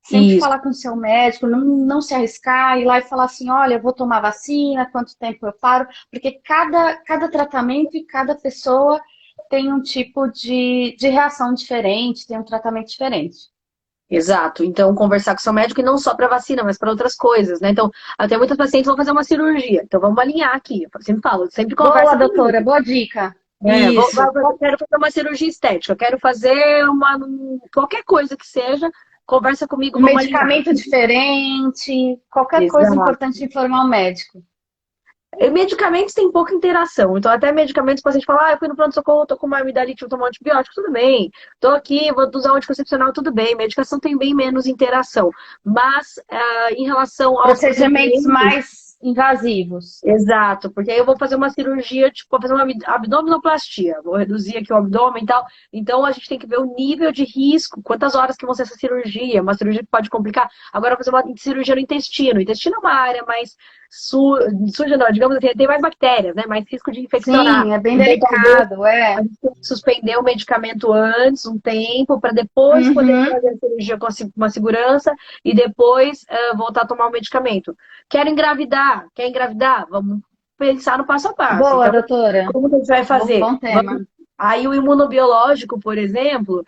Sempre
Isso,
falar com o seu médico, não se arriscar, ir lá e falar assim, olha, eu vou tomar vacina, quanto tempo eu paro, porque cada tratamento e cada pessoa tem um tipo de reação diferente, tem um tratamento diferente.
exato. Então, conversar com seu médico e não só para vacina, mas para outras coisas, né? Então, até muitas pacientes vão fazer uma cirurgia. Então, vamos alinhar aqui. Eu sempre falo, sempre
Boa,
conversa
doutora,
comigo.
boa dica.
Eu
Isso.
quero fazer uma cirurgia estética, eu quero fazer qualquer coisa que seja. conversa comigo,
Um
vamos alinhar.
medicamento diferente, qualquer coisa
Exato.
importante informar o médico.
E medicamentos têm pouca interação. Então, até medicamentos, o paciente fala, eu fui no pronto-socorro, tô com uma amidalite, vou tomar um antibiótico, tudo bem. Tô aqui, vou usar um anticoncepcional, tudo bem. Medicação tem bem menos interação. Mas, em relação aos
Procedimentos
procedimentos,
mais invasivos.
exato, porque aí eu vou fazer uma cirurgia, tipo, vou fazer uma abdominoplastia, vou reduzir aqui o abdômen e tal. Então a gente tem que ver o nível de risco, quantas horas que vão ser essa cirurgia, uma cirurgia que pode complicar. Agora eu vou fazer uma cirurgia no intestino. O intestino é uma área mais suja, não, digamos assim, tem mais bactérias, né? Mais risco de infeccionar.
Sim, é bem
Então talvez
delicado, é.
a gente tem que suspender o medicamento antes, um tempo, para depois poder
Uhum.
fazer a cirurgia com uma segurança e depois voltar a tomar o medicamento. Quero engravidar, quer engravidar? Vamos pensar no passo a passo.
Boa,
Então,
doutora.
como que a gente vai
Bom,
fazer?
bom tema.
Aí o imunobiológico, por exemplo,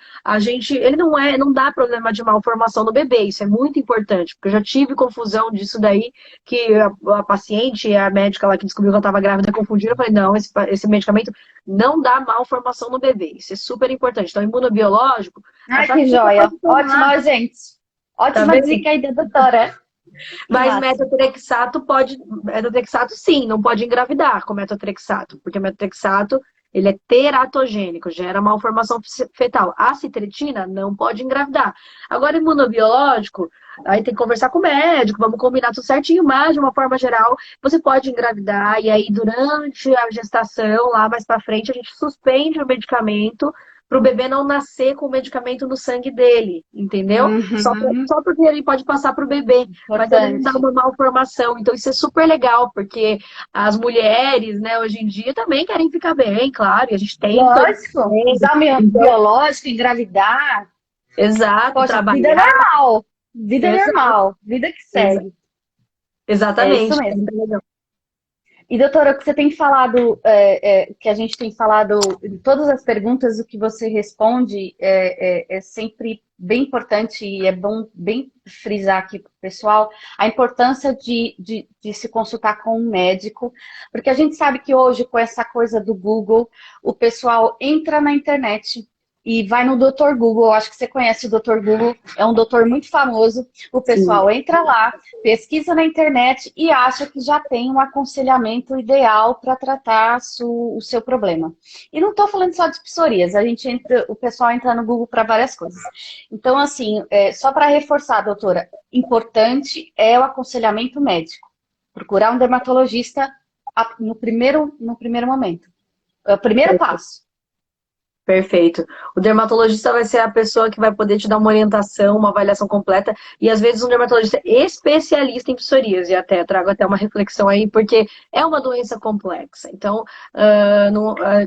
ele não dá problema de malformação no bebê, isso é muito importante, porque eu já tive confusão disso daí, que a paciente, a médica lá que descobriu que ela estava grávida, confundiram, eu falei, não, esse medicamento não dá malformação no bebê, isso é super importante. Então, imunobiológico,
Ai,
achar que
que
você
joia.
pode tomar,
Ótima, gente.
tá
Ótima
vendo?
dica aí da doutora. Que
Mas
massa.
metotrexato sim, não pode engravidar com metotrexato, porque o metotrexato, ele é teratogênico, gera malformação fetal. A citretina não pode engravidar. Agora, imunobiológico, aí tem que conversar com o médico, vamos combinar tudo certinho, mas de uma forma geral, você pode engravidar, e aí durante a gestação, lá mais pra frente, a gente suspende o medicamento para o bebê não nascer com o medicamento no sangue dele, entendeu?
Uhum.
Só porque ele pode passar para o bebê, mas ele não dá
Importante.
uma malformação. Então, isso é super legal, porque as mulheres, né, hoje em dia também querem ficar bem, claro, e a gente tem todo esse
Lógico.
medo.
Exame
Então,
biológico, engravidar.
exato,
Poxa, vida
trabalhar,
normal. Vida
exato,
normal. Vida que segue. É isso
exatamente.
mesmo. E, doutora, o que você tem falado, que a gente tem falado em todas as perguntas, o que você responde é sempre bem importante e é bom bem frisar aqui para o pessoal a importância de se consultar com um médico, porque a gente sabe que hoje, com essa coisa do Google, o pessoal entra na internet e vai no Dr. Google. Acho que você conhece o Dr. Google, é um doutor muito famoso. O
Sim,
pessoal entra lá, pesquisa na internet e acha que já tem um aconselhamento ideal para tratar o seu problema. E não estou falando só de psoríase, o pessoal entra no Google para várias coisas. Então, assim, só para reforçar, doutora, importante é o aconselhamento médico. Procurar um dermatologista no primeiro momento. É o primeiro passo.
perfeito. O dermatologista vai ser a pessoa que vai poder te dar uma orientação, uma avaliação completa, e às vezes um dermatologista especialista em psoríase, e até trago até uma reflexão aí, porque é uma doença complexa. Então,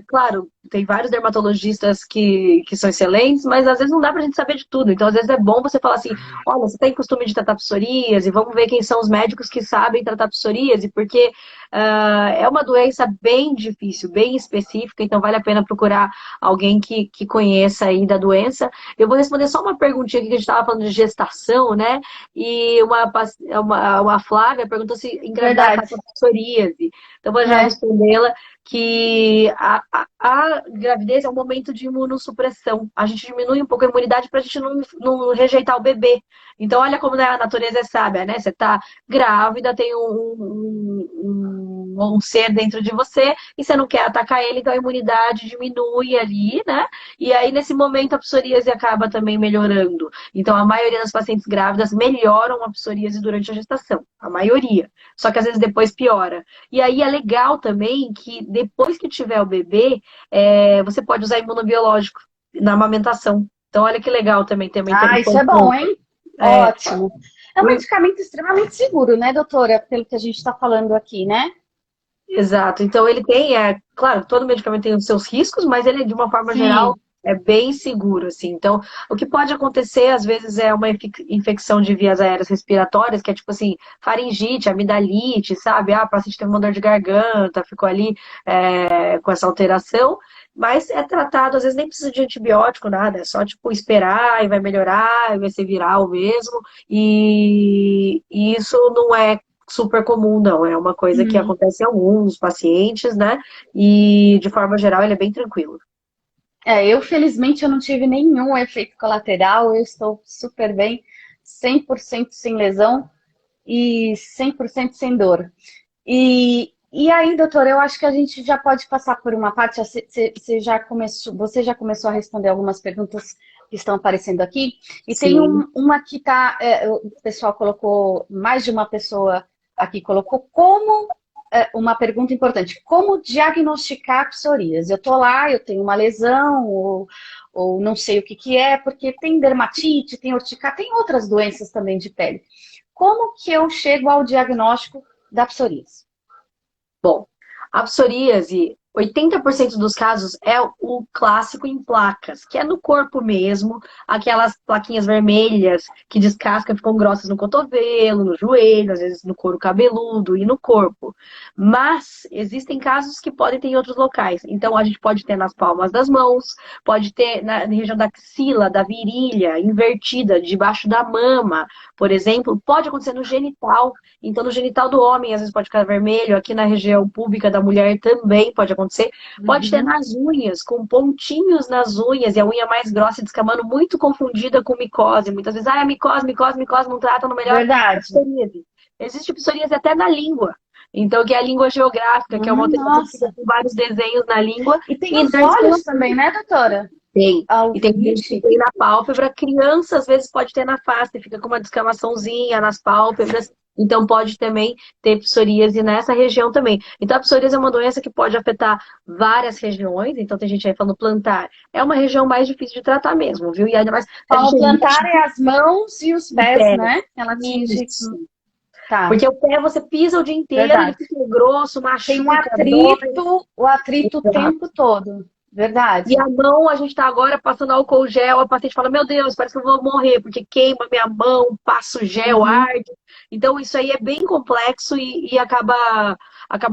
claro, tem vários dermatologistas que são excelentes, mas às vezes não dá pra gente saber de tudo. Então, às vezes é bom você falar assim, olha, você tem costume de tratar psoríase, vamos ver quem são os médicos que sabem tratar psoríase, porque é uma doença bem difícil, bem específica, então vale a pena procurar alguém que conheça aí da doença. Eu vou responder só uma perguntinha aqui que a gente estava falando de gestação, né? E uma Flávia perguntou se engravidar
Verdade.
passa psoríase. Então, vou já
É.
respondê-la que a gravidez é um momento de imunossupressão. A gente diminui um pouco a imunidade para a gente não rejeitar o bebê. Então, olha como, né, a natureza é sábia, né? Você está grávida, tem um ser dentro de você e você não quer atacar ele, então a imunidade diminui ali, né? E aí, nesse momento, a psoríase acaba também melhorando. Então, a maioria das pacientes grávidas melhoram a psoríase durante a gestação. A maioria. Só que às vezes depois piora. E aí é legal também que depois que tiver o bebê, você pode usar imunobiológico na amamentação. Então, olha que legal também, tem uma
Ah, isso é
importância.
bom, hein?
É,
Ótimo. É um medicamento extremamente seguro, né, doutora? Pelo que a gente está falando aqui, né?
exato. Então ele tem, claro, todo medicamento tem os seus riscos, mas ele, de uma forma geral,
Sim.
é bem seguro, assim. Então, o que pode acontecer, às vezes, é uma infecção de vias aéreas respiratórias, que é tipo assim, faringite, amidalite, sabe? Ah, o paciente tem uma dor de garganta, ficou ali com essa alteração, mas é tratado, às vezes nem precisa de antibiótico, nada, é só, tipo, esperar e vai melhorar, e vai ser viral mesmo, e isso não é super comum, não. É uma coisa que
Hum.
acontece em alguns pacientes, né? E de forma geral ele é bem tranquilo.
Eu felizmente eu não tive nenhum efeito colateral, eu estou super bem, 100% sem lesão e 100% sem dor. E aí, doutor, eu acho que a gente já pode passar por uma parte, você já começou a responder algumas perguntas que estão aparecendo aqui, e tem
Sim.
uma que tá, o pessoal colocou, mais de uma pessoa aqui colocou uma pergunta importante, como diagnosticar a psoríase? Eu tô lá, eu tenho uma lesão, ou não sei o que que é, porque tem dermatite, tem urticária, tem outras doenças também de pele. Como que eu chego ao diagnóstico da psoríase?
Bom, a psoríase, 80% dos casos é o clássico em placas, que é no corpo mesmo, aquelas plaquinhas vermelhas que descascam, ficam grossas no cotovelo, no joelho, às vezes no couro cabeludo e no corpo. Mas existem casos que podem ter em outros locais. Então a gente pode ter nas palmas das mãos, pode ter na região da axila, da virilha, invertida, debaixo da mama, por exemplo, pode acontecer no genital. Então, no genital do homem, às vezes pode ficar vermelho, aqui na região pública da mulher também pode acontecer. Pode ter
Uhum.
nas unhas, com pontinhos nas unhas, e a unha mais grossa e descamando, muito confundida com micose. Muitas vezes, é micose, micose, micose, não trata no melhor. É
Verdade.
psoríase. Existe psoríase até na língua. Então, que é a língua geográfica, que é uma alteração que fica
Nossa.
com vários desenhos na língua
E tem
e
os
na
olhos
escamação.
também, né, doutora?
Tem. E tem gente que
Vixe.
tem na pálpebra. Criança, às vezes, pode ter na face, fica com uma descamaçãozinha nas pálpebras. Então, pode também ter psoríase nessa região também. Então, a psoríase é uma doença que pode afetar várias regiões. Então, tem gente aí falando plantar. É uma região mais difícil de tratar mesmo, viu? E ainda mais se a
Palmo
gente
plantar é as mãos e os
de
pés,
pé.
né? Ela atinge.
Isso.
Tá,
Porque o pé você pisa o dia inteiro, ele
verdade.
fica grosso,
Tem um
machuca, dói.
atrito, o atrito o tempo todo.
E
Verdade.
a mão, a gente tá agora passando álcool gel, a paciente fala, meu Deus, parece que eu vou morrer, porque queima minha mão, passo gel,
Uhum,
arde. Então, isso aí é bem complexo e acaba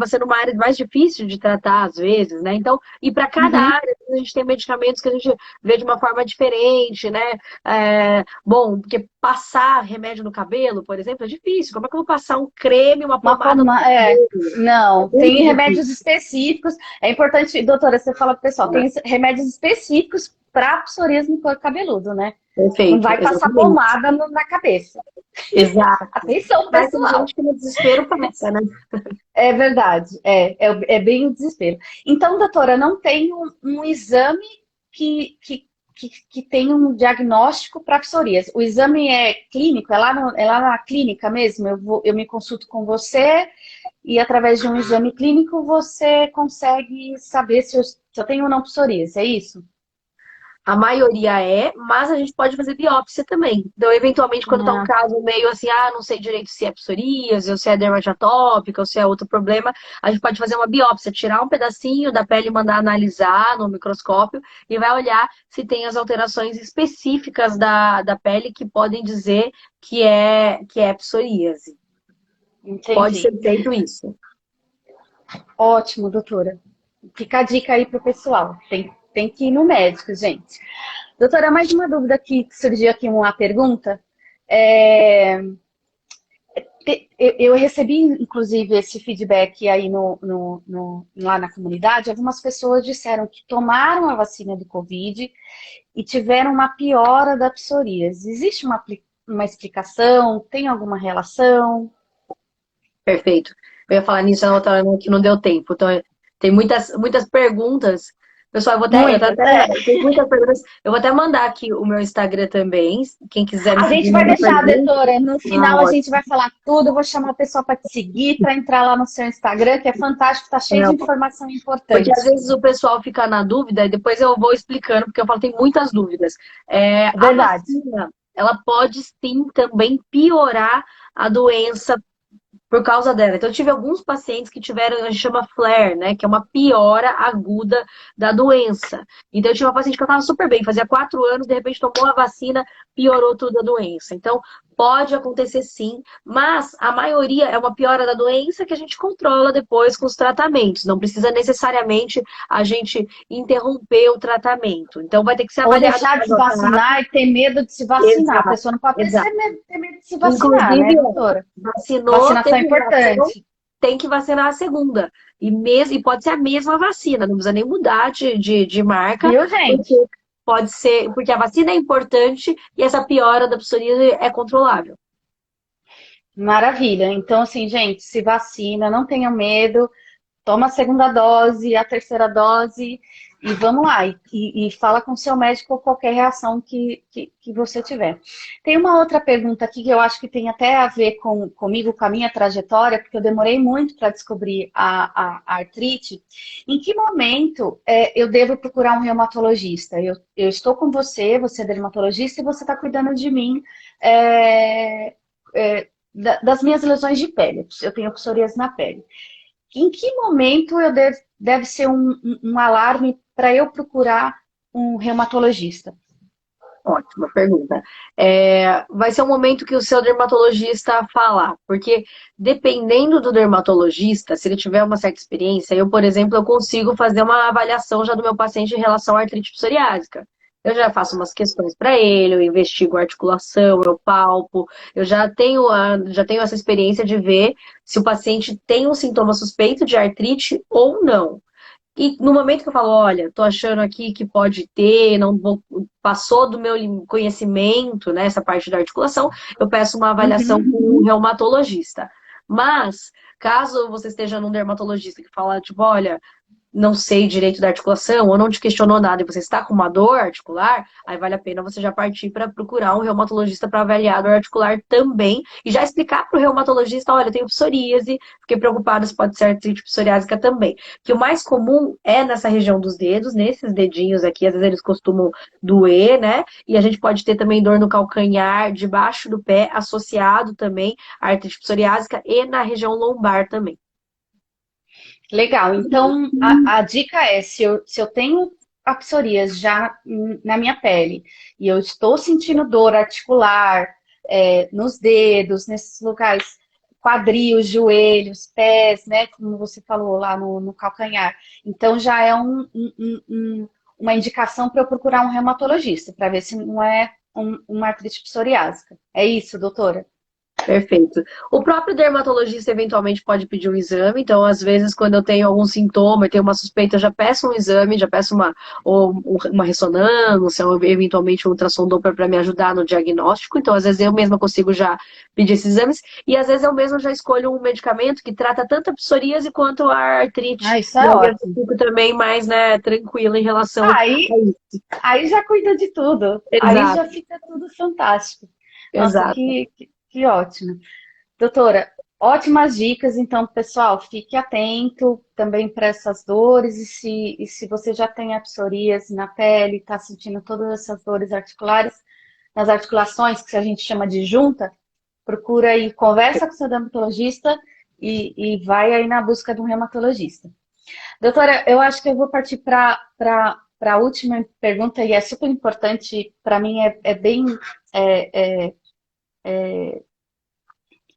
sendo uma área mais difícil de tratar, às vezes, né? Então, e para cada
uhum.
área, a gente tem medicamentos que a gente vê de uma forma diferente, né? Bom, porque passar remédio no cabelo, por exemplo, é difícil. Como é que eu vou passar um creme, uma
Uma
pomada no cabelo? É
não,
muito
tem
difícil.
remédios específicos. É importante, doutora, você fala pro pessoal, tem remédios específicos para psoríase no couro cabeludo, né? Não
Perfeito,
vai passar
exatamente.
pomada na cabeça.
Exato.
Atenção,
Mas tem
pessoal.
gente que no desespero passa, né?
É verdade, é bem o desespero. Então, doutora, não tem um exame que tem um diagnóstico para psoríase. O exame é clínico, é lá na clínica mesmo. Eu me consulto com você e através de um exame clínico você consegue saber se eu tenho ou não psoríase, é isso?
A maioria mas a gente pode fazer biópsia também. Então, eventualmente, quando tá um
Ah,
caso meio assim, não sei direito se é psoríase, ou se é dermatite atópica, ou se é outro problema, a gente pode fazer uma biópsia, tirar um pedacinho da pele e mandar analisar no microscópio e vai olhar se tem as alterações específicas da pele que podem dizer que é psoríase. Pode ser
entendi.
feito isso.
Ótimo, doutora. Fica a dica aí pro pessoal. Tem que ir no médico, gente. Doutora, mais uma dúvida que surgiu aqui, uma pergunta. É, eu recebi, inclusive, esse feedback aí lá na comunidade. Algumas pessoas disseram que tomaram a vacina do Covid e tiveram uma piora da psoríase. Existe uma explicação? Tem alguma relação?
Perfeito. Eu ia falar nisso na outra hora que não deu tempo. Então, tem muitas perguntas. Pessoal,
Muitas.
tem muitas perguntas. Eu vou até mandar aqui o meu Instagram também. Quem quiser me
A gente
seguir,
vai
manda
deixar,
pergunta.
doutora. No final a gente
Ótimo.
vai falar tudo. Eu vou chamar o pessoal para te seguir, para entrar lá no seu Instagram, que é fantástico, tá cheio de
É,
informação
porque às
importante.
vezes o pessoal fica na dúvida e depois eu vou explicando, porque eu falo, tem muitas dúvidas.
É
A
verdade.
vacina, ela pode sim também piorar a doença por causa dela. Então, eu tive alguns pacientes que tiveram, a gente chama flare, né? Que é uma piora aguda da doença. Então, eu tive uma paciente que eu estava super bem, fazia 4 anos, de repente tomou a vacina, piorou tudo a doença. Então, pode acontecer sim, mas a maioria é uma piora da doença que a gente controla depois com os tratamentos. Não precisa necessariamente a gente interromper o tratamento. Então, vai ter que ser
Ou
avaliado
deixar de
caso
se
a caso.
vacinar e ter medo de se vacinar. A
Exato,
pessoa não pode
exato.
ter medo de se vacinar,
Inclusive,
né, doutora?
vacinou,
Vacinação é
teve reação,
importante.
tem que vacinar a segunda. E pode ser a mesma vacina, não precisa nem mudar de marca,
Viu, gente?
porque pode ser, porque a vacina é importante e essa piora da psoríase é controlável.
Maravilha. Então, assim, gente, se vacina, não tenham medo. Toma a segunda dose, a terceira dose e vamos lá. E fala com o seu médico qualquer reação que você tiver. Tem uma outra pergunta aqui que eu acho que tem até a ver comigo, com a minha trajetória, porque eu demorei muito para descobrir a artrite. Em que momento eu devo procurar um reumatologista? Eu estou com você, você é dermatologista e você está cuidando de mim. é, das minhas lesões de pele. Eu tenho psoríase na pele. Em que momento deve ser um alarme para eu procurar um reumatologista?
Ótima pergunta. Vai ser um momento que o seu dermatologista falar, porque dependendo do dermatologista, se ele tiver uma certa experiência, eu, por exemplo, eu consigo fazer uma avaliação já do meu paciente em relação à artrite psoriásica. Eu já faço umas questões para ele, eu investigo a articulação, eu palpo, eu já tenho essa experiência de ver se o paciente tem um sintoma suspeito de artrite ou não. E no momento que eu falo, olha, tô achando aqui que pode ter, não vou, passou do meu conhecimento, né, essa parte da articulação, eu peço uma avaliação
Uhum.
com um reumatologista. Mas, caso você esteja num dermatologista que fala, tipo, olha, não sei direito da articulação ou não te questionou nada e você está com uma dor articular, aí vale a pena você já partir para procurar um reumatologista para avaliar a dor articular também e já explicar para o reumatologista, olha, eu tenho psoríase, fiquei preocupada se pode ser artrite psoriásica também. Que o mais comum é nessa região dos dedos, nesses dedinhos aqui, às vezes eles costumam doer, né? E a gente pode ter também dor no calcanhar, debaixo do pé, associado também à artrite psoriásica e na região lombar também.
Legal. Então, a dica é, se eu tenho a psoríase já na minha pele e eu estou sentindo dor articular, nos dedos, nesses locais, quadril, joelhos, pés, né, como você falou lá no calcanhar. Então, já é uma indicação para eu procurar um reumatologista, para ver se não é uma artrite psoriásica. É isso, doutora?
Perfeito. O próprio dermatologista eventualmente pode pedir um exame, então, às vezes, quando eu tenho algum sintoma e tenho uma suspeita, eu já peço um exame, já peço uma ressonância, ou eventualmente um ultrassom Doppler para me ajudar no diagnóstico. Então, às vezes, eu mesma consigo já pedir esses exames, e às vezes eu mesma já escolho um medicamento que trata tanto a psoríase quanto a artrite.
Ah, isso
E
é
aí eu
ótimo.
fico também mais, né, tranquila em relação
Aí,
a isso.
aí já cuida de tudo. Aí
Exato,
já fica tudo fantástico. Nossa,
exato.
que ótimo. Doutora, ótimas dicas. Então, pessoal, fique atento também para essas dores. E se você já tem a psoríase na pele, está sentindo todas essas dores articulares, nas articulações, que a gente chama de junta, procura aí, conversa com o seu dermatologista e vai aí na busca de um reumatologista. Doutora, eu acho que eu vou partir para a última pergunta, e é super importante, para mim é bem. É, é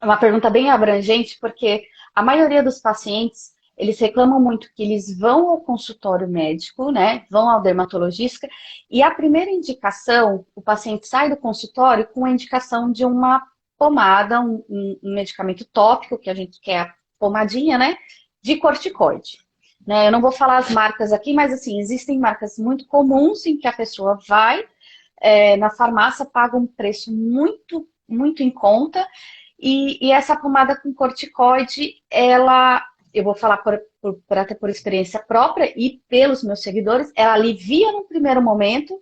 uma pergunta bem abrangente, porque a maioria dos pacientes, eles reclamam muito que eles vão ao consultório médico, né? Vão ao dermatologista, e a primeira indicação, o paciente sai do consultório com a indicação de uma pomada, um medicamento tópico, que a gente quer a pomadinha, né? De corticoide. Né? Eu não vou falar as marcas aqui, mas assim, existem marcas muito comuns em que a pessoa vai na farmácia, paga um preço muito, muito em conta, e essa pomada com corticoide, ela, eu vou falar até por experiência própria e pelos meus seguidores, ela alivia no primeiro momento,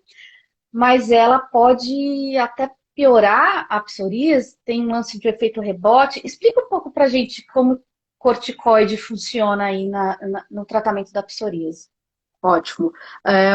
mas ela pode até piorar a psoríase, tem um lance de efeito rebote. Explica um pouco pra gente como corticoide funciona aí no tratamento da psoríase.
Ótimo.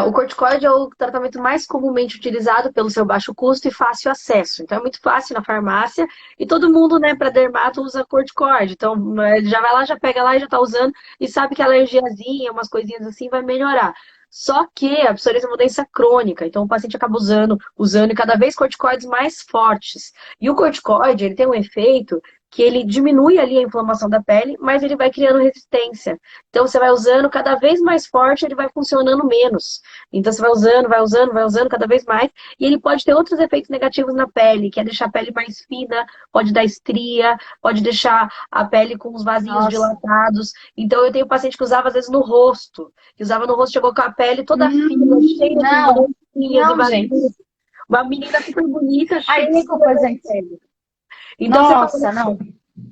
O corticoide é o tratamento mais comumente utilizado pelo seu baixo custo e fácil acesso. Então, é muito fácil na farmácia e todo mundo, né, para dermato usa corticoide. Então, ele já vai lá, já pega lá e já está usando e sabe que a alergiazinha, umas coisinhas assim, vai melhorar. Só que a psoríase é uma doença crônica, então o paciente acaba usando e cada vez corticoides mais fortes. E o corticoide, ele tem um efeito que ele diminui ali a inflamação da pele, mas ele vai criando resistência. Então você vai usando cada vez mais forte, ele vai funcionando menos. Então você vai usando, vai usando, vai usando cada vez mais, e ele pode ter outros efeitos negativos na pele, que é deixar a pele mais fina, pode dar estria, pode deixar a pele com os vasinhos
Nossa.
dilatados. Então eu tenho paciente que usava às vezes no rosto, que usava no rosto, chegou com a pele toda fina, cheia de
Não,
manchinhas e
não, gente.
vasinhos. Uma menina super bonita,
Ai,
cheia de
desculpa, gente.
pele. Então você fala
Nossa, não.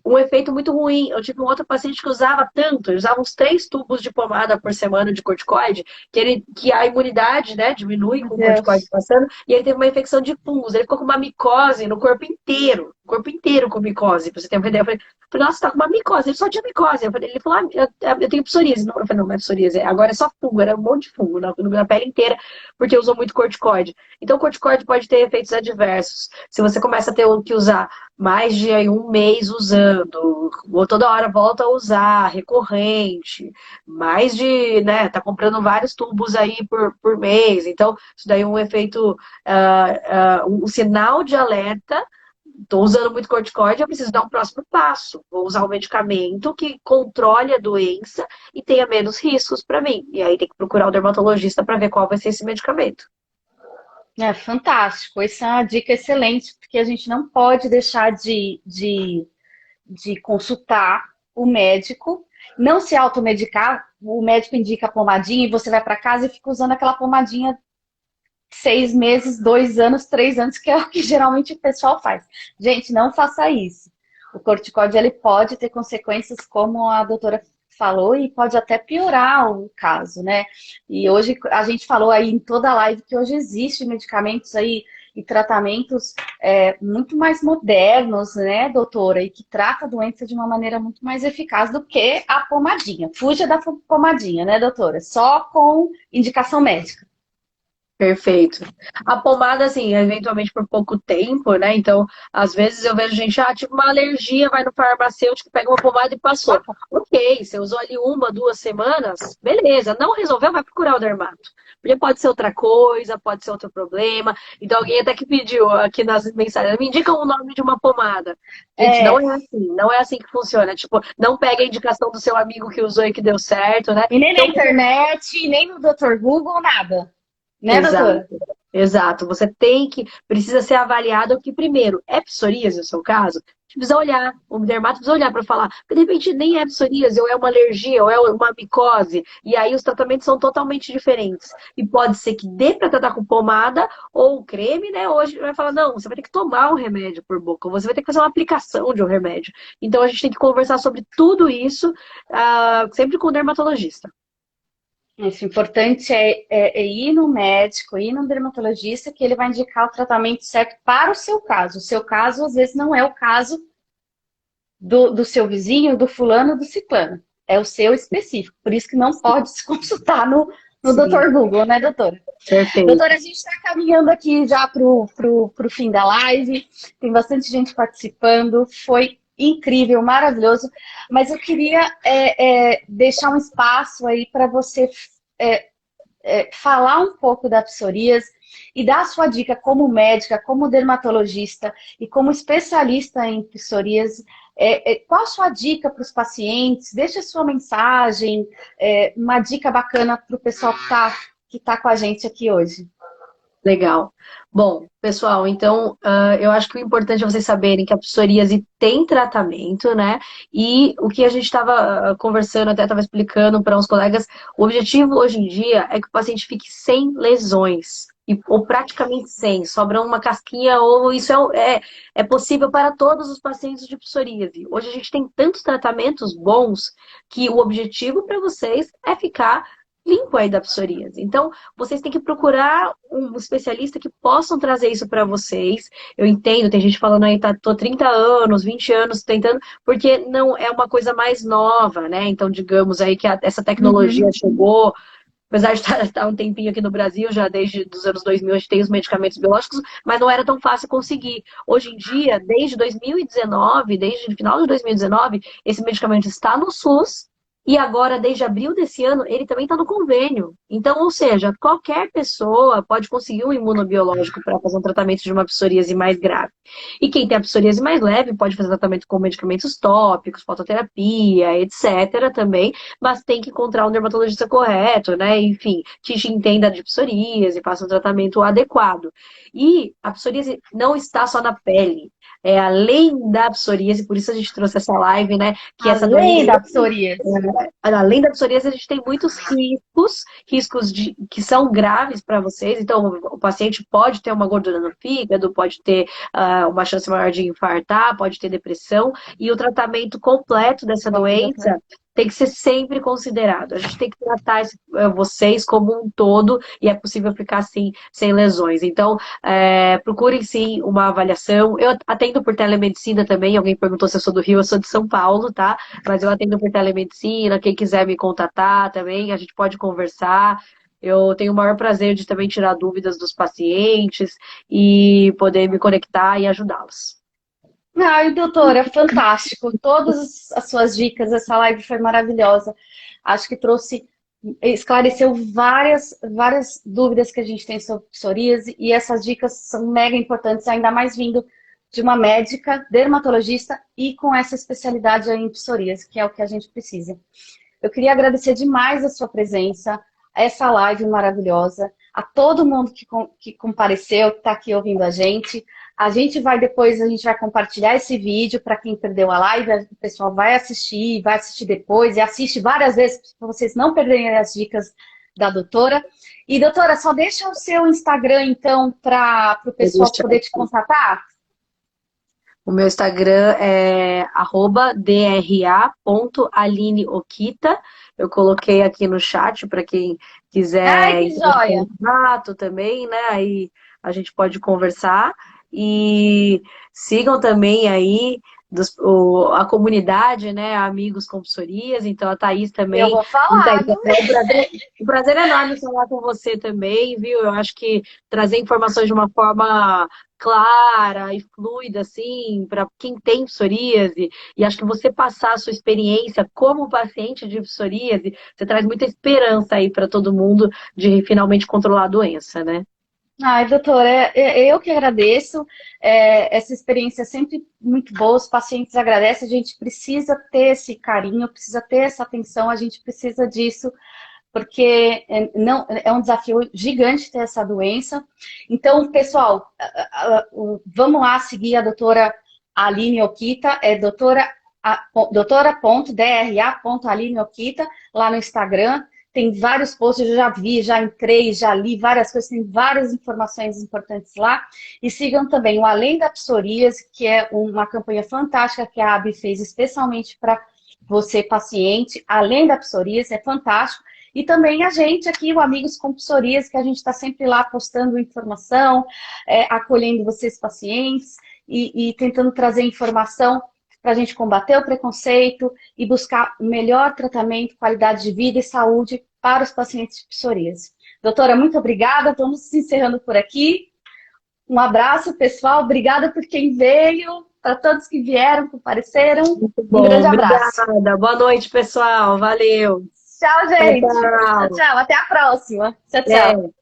um efeito muito ruim. Eu tive um outro paciente que usava tanto, ele usava uns 3 tubos de pomada por semana de corticoide, que a imunidade, né, diminui
Meu
com o corticoide
Deus.
passando, e ele teve uma infecção de fungos. Ele ficou com uma micose no corpo inteiro com micose, pra você ter uma ideia. Eu falei, nossa, você tá com uma micose. Ele só tinha micose. Ele falou, eu tenho psoríase. Não, eu falei, não é psoríase, agora é só fungo, era um monte de fungo na pele inteira, porque usou muito corticoide. Então, o corticoide pode ter efeitos adversos. Se você começa a ter que usar mais de aí, um mês usando, ou toda hora volta a usar, recorrente, mais de, né, tá comprando vários tubos aí por mês, então isso daí é um efeito, um sinal de alerta. Estou usando muito corticoide, eu preciso dar um próximo passo. Vou usar um medicamento que controle a doença e tenha menos riscos para mim. E aí tem que procurar o dermatologista para ver qual vai ser esse medicamento.
É fantástico. Essa é uma dica excelente, porque a gente não pode deixar de consultar o médico, não se automedicar. O médico indica a pomadinha e você vai para casa e fica usando aquela pomadinha 6 meses, 2 anos, 3 anos, que é o que geralmente o pessoal faz. Gente, não faça isso. O corticóide ele pode ter consequências, como a doutora falou, e pode até piorar o caso, né? E hoje a gente falou aí em toda a live que hoje existem medicamentos aí e tratamentos muito mais modernos, né, doutora? E que trata a doença de uma maneira muito mais eficaz do que a pomadinha. Fuja da pomadinha, né, doutora? Só com indicação médica.
Perfeito. A pomada, assim, eventualmente por pouco tempo, né? Então, às vezes eu vejo gente, tipo uma alergia, vai no farmacêutico, pega uma pomada e passou. Ok, você usou ali 1, 2 semanas, beleza. Não resolveu, vai procurar o dermato. Porque pode ser outra coisa, pode ser outro problema. Então, alguém até que pediu aqui nas mensagens, me indica o nome de uma pomada. Gente, não
É,
é assim, não é assim que funciona. Tipo, não pega a indicação do seu amigo que usou e que deu certo, né?
e nem na
Então,
internet, nem no Dr. Google, nada. Né,
exato,
doutora?
exato. Você precisa ser avaliado que, primeiro, é psoríase no seu caso? Precisa olhar, o dermato precisa olhar para falar, porque de repente nem é psoríase, ou é uma alergia, ou é uma micose, e aí os tratamentos são totalmente diferentes. E pode ser que dê para tratar com pomada ou creme, né? Hoje vai falar, não, você vai ter que tomar um remédio por boca, ou você vai ter que fazer uma aplicação de um remédio. Então a gente tem que conversar sobre tudo isso, sempre com o dermatologista.
Isso, o importante é ir no médico, ir no dermatologista, que ele vai indicar o tratamento certo para o seu caso. O seu caso, às vezes, não é o caso do seu vizinho, do fulano, do ciclano. É o seu específico. Por isso que não pode se consultar no
Sim,
Dr. Google, né, doutora?
perfeito.
Doutora, a gente está caminhando aqui já para o fim da live. Tem bastante gente participando. Foi incrível, maravilhoso. Mas eu queria deixar um espaço aí para você é, falar um pouco da psoríase e dar a sua dica como médica, como dermatologista e como especialista em psoríase. Qual a sua dica para os pacientes? Deixa a sua mensagem, uma dica bacana para o pessoal que tá com a gente aqui hoje.
Legal. Bom, pessoal, então eu acho que o importante é vocês saberem que a psoríase tem tratamento, né? E o que a gente estava conversando, até estava explicando para uns colegas, o objetivo hoje em dia é que o paciente fique sem lesões. Ou praticamente sem, sobra uma casquinha, ou isso é possível para todos os pacientes de psoríase. Hoje a gente tem tantos tratamentos bons que o objetivo para vocês é ficar limpo aí da psoríase. Então, vocês têm que procurar um especialista que possam trazer isso para vocês. Eu entendo, tem gente falando aí, tô 30 anos, 20 anos tentando, porque não é uma coisa mais nova, né? Então, digamos aí que essa tecnologia
Uhum.
chegou, apesar de estar um tempinho aqui no Brasil, já desde os anos 2000 a gente tem os medicamentos biológicos, mas não era tão fácil conseguir. Hoje em dia, desde 2019, desde o final de 2019, esse medicamento está no SUS, E agora, desde abril desse ano, ele também está no convênio. Então, ou seja, qualquer pessoa pode conseguir um imunobiológico para fazer um tratamento de uma psoríase mais grave. E quem tem a psoríase mais leve pode fazer tratamento com medicamentos tópicos, fototerapia, etc. também, mas tem que encontrar um dermatologista correto, né? Enfim, que te entenda de psoríase, faça um tratamento adequado. E a psoríase não está só na pele. É além da psoríase, por isso a gente trouxe essa live, né? Que essa
Além
doença
da psoríase.
além da psoríase, a gente tem muitos riscos que são graves para vocês. Então, o paciente pode ter uma gordura no fígado, pode ter uma chance maior de infartar, pode ter depressão. E o tratamento completo dessa
Bom, doutora.
doença tem que ser sempre considerado. A gente tem que tratar vocês como um todo e é possível ficar assim, sem lesões. Então, procurem sim uma avaliação. Eu atendo por telemedicina também. Alguém perguntou se eu sou do Rio, eu sou de São Paulo, tá? Mas eu atendo por telemedicina, quem quiser me contatar também, a gente pode conversar. Eu tenho o maior prazer de também tirar dúvidas dos pacientes e poder me conectar e ajudá-los.
Ai, doutora, fantástico. Todas as suas dicas, essa live foi maravilhosa. Acho que esclareceu várias dúvidas que a gente tem sobre psoríase e essas dicas são mega importantes, ainda mais vindo de uma médica, dermatologista e com essa especialidade aí em psoríase, que é o que a gente precisa. Eu queria agradecer demais a sua presença, a essa live maravilhosa, a todo mundo que compareceu, que está aqui ouvindo a gente. A gente vai compartilhar esse vídeo para quem perdeu a live, o pessoal vai assistir depois e assiste várias vezes para vocês não perderem as dicas da doutora. E doutora, só deixa o seu Instagram então para o pessoal poder te contatar.
O meu Instagram é @dra.alineokita. Eu coloquei aqui no chat para quem
Ai,
quiser
que
entrar em
joia!
contato também, né? Aí a gente pode conversar. E sigam também aí a comunidade, né? Amigos com psorias. Então a Thaís
Eu
também.
vou
E,
falar,
Thaís,
viu?
um prazer enorme falar com você também, viu? Eu acho que trazer informações de uma forma clara e fluida, assim, para quem tem psoríase, e acho que você passar a sua experiência como paciente de psoríase, você traz muita esperança aí para todo mundo de finalmente controlar a doença, né?
Ai, doutora, eu que agradeço. Essa experiência é sempre muito boa, os pacientes agradecem, a gente precisa ter esse carinho, precisa ter essa atenção, a gente precisa disso, porque não, é um desafio gigante ter essa doença. Então, pessoal, vamos lá seguir a doutora Aline Okita, é doutora.dra.aline Okita, lá no Instagram. Tem vários posts, eu já vi, já entrei, já li várias coisas, tem várias informações importantes lá. E sigam também o Além da Psoríase, que é uma campanha fantástica que a ABI fez especialmente para você, paciente. Além da Psoríase, é fantástico. E também a gente aqui, o Amigos com Psoríase, que a gente está sempre lá postando informação, acolhendo vocês, pacientes, e tentando trazer informação para a gente combater o preconceito e buscar o melhor tratamento, qualidade de vida e saúde para os pacientes de psoríase. Doutora, muito obrigada. Vamos se encerrando por aqui. Um abraço, pessoal. Obrigada por quem veio, para todos que vieram, compareceram.
Muito
Um
bom,
grande abraço.
obrigada. Boa noite, pessoal. Valeu.
Tchau,
Tchau,
gente. Tchau,
tchau.
tchau. Até a próxima. Tchau, tchau.
É.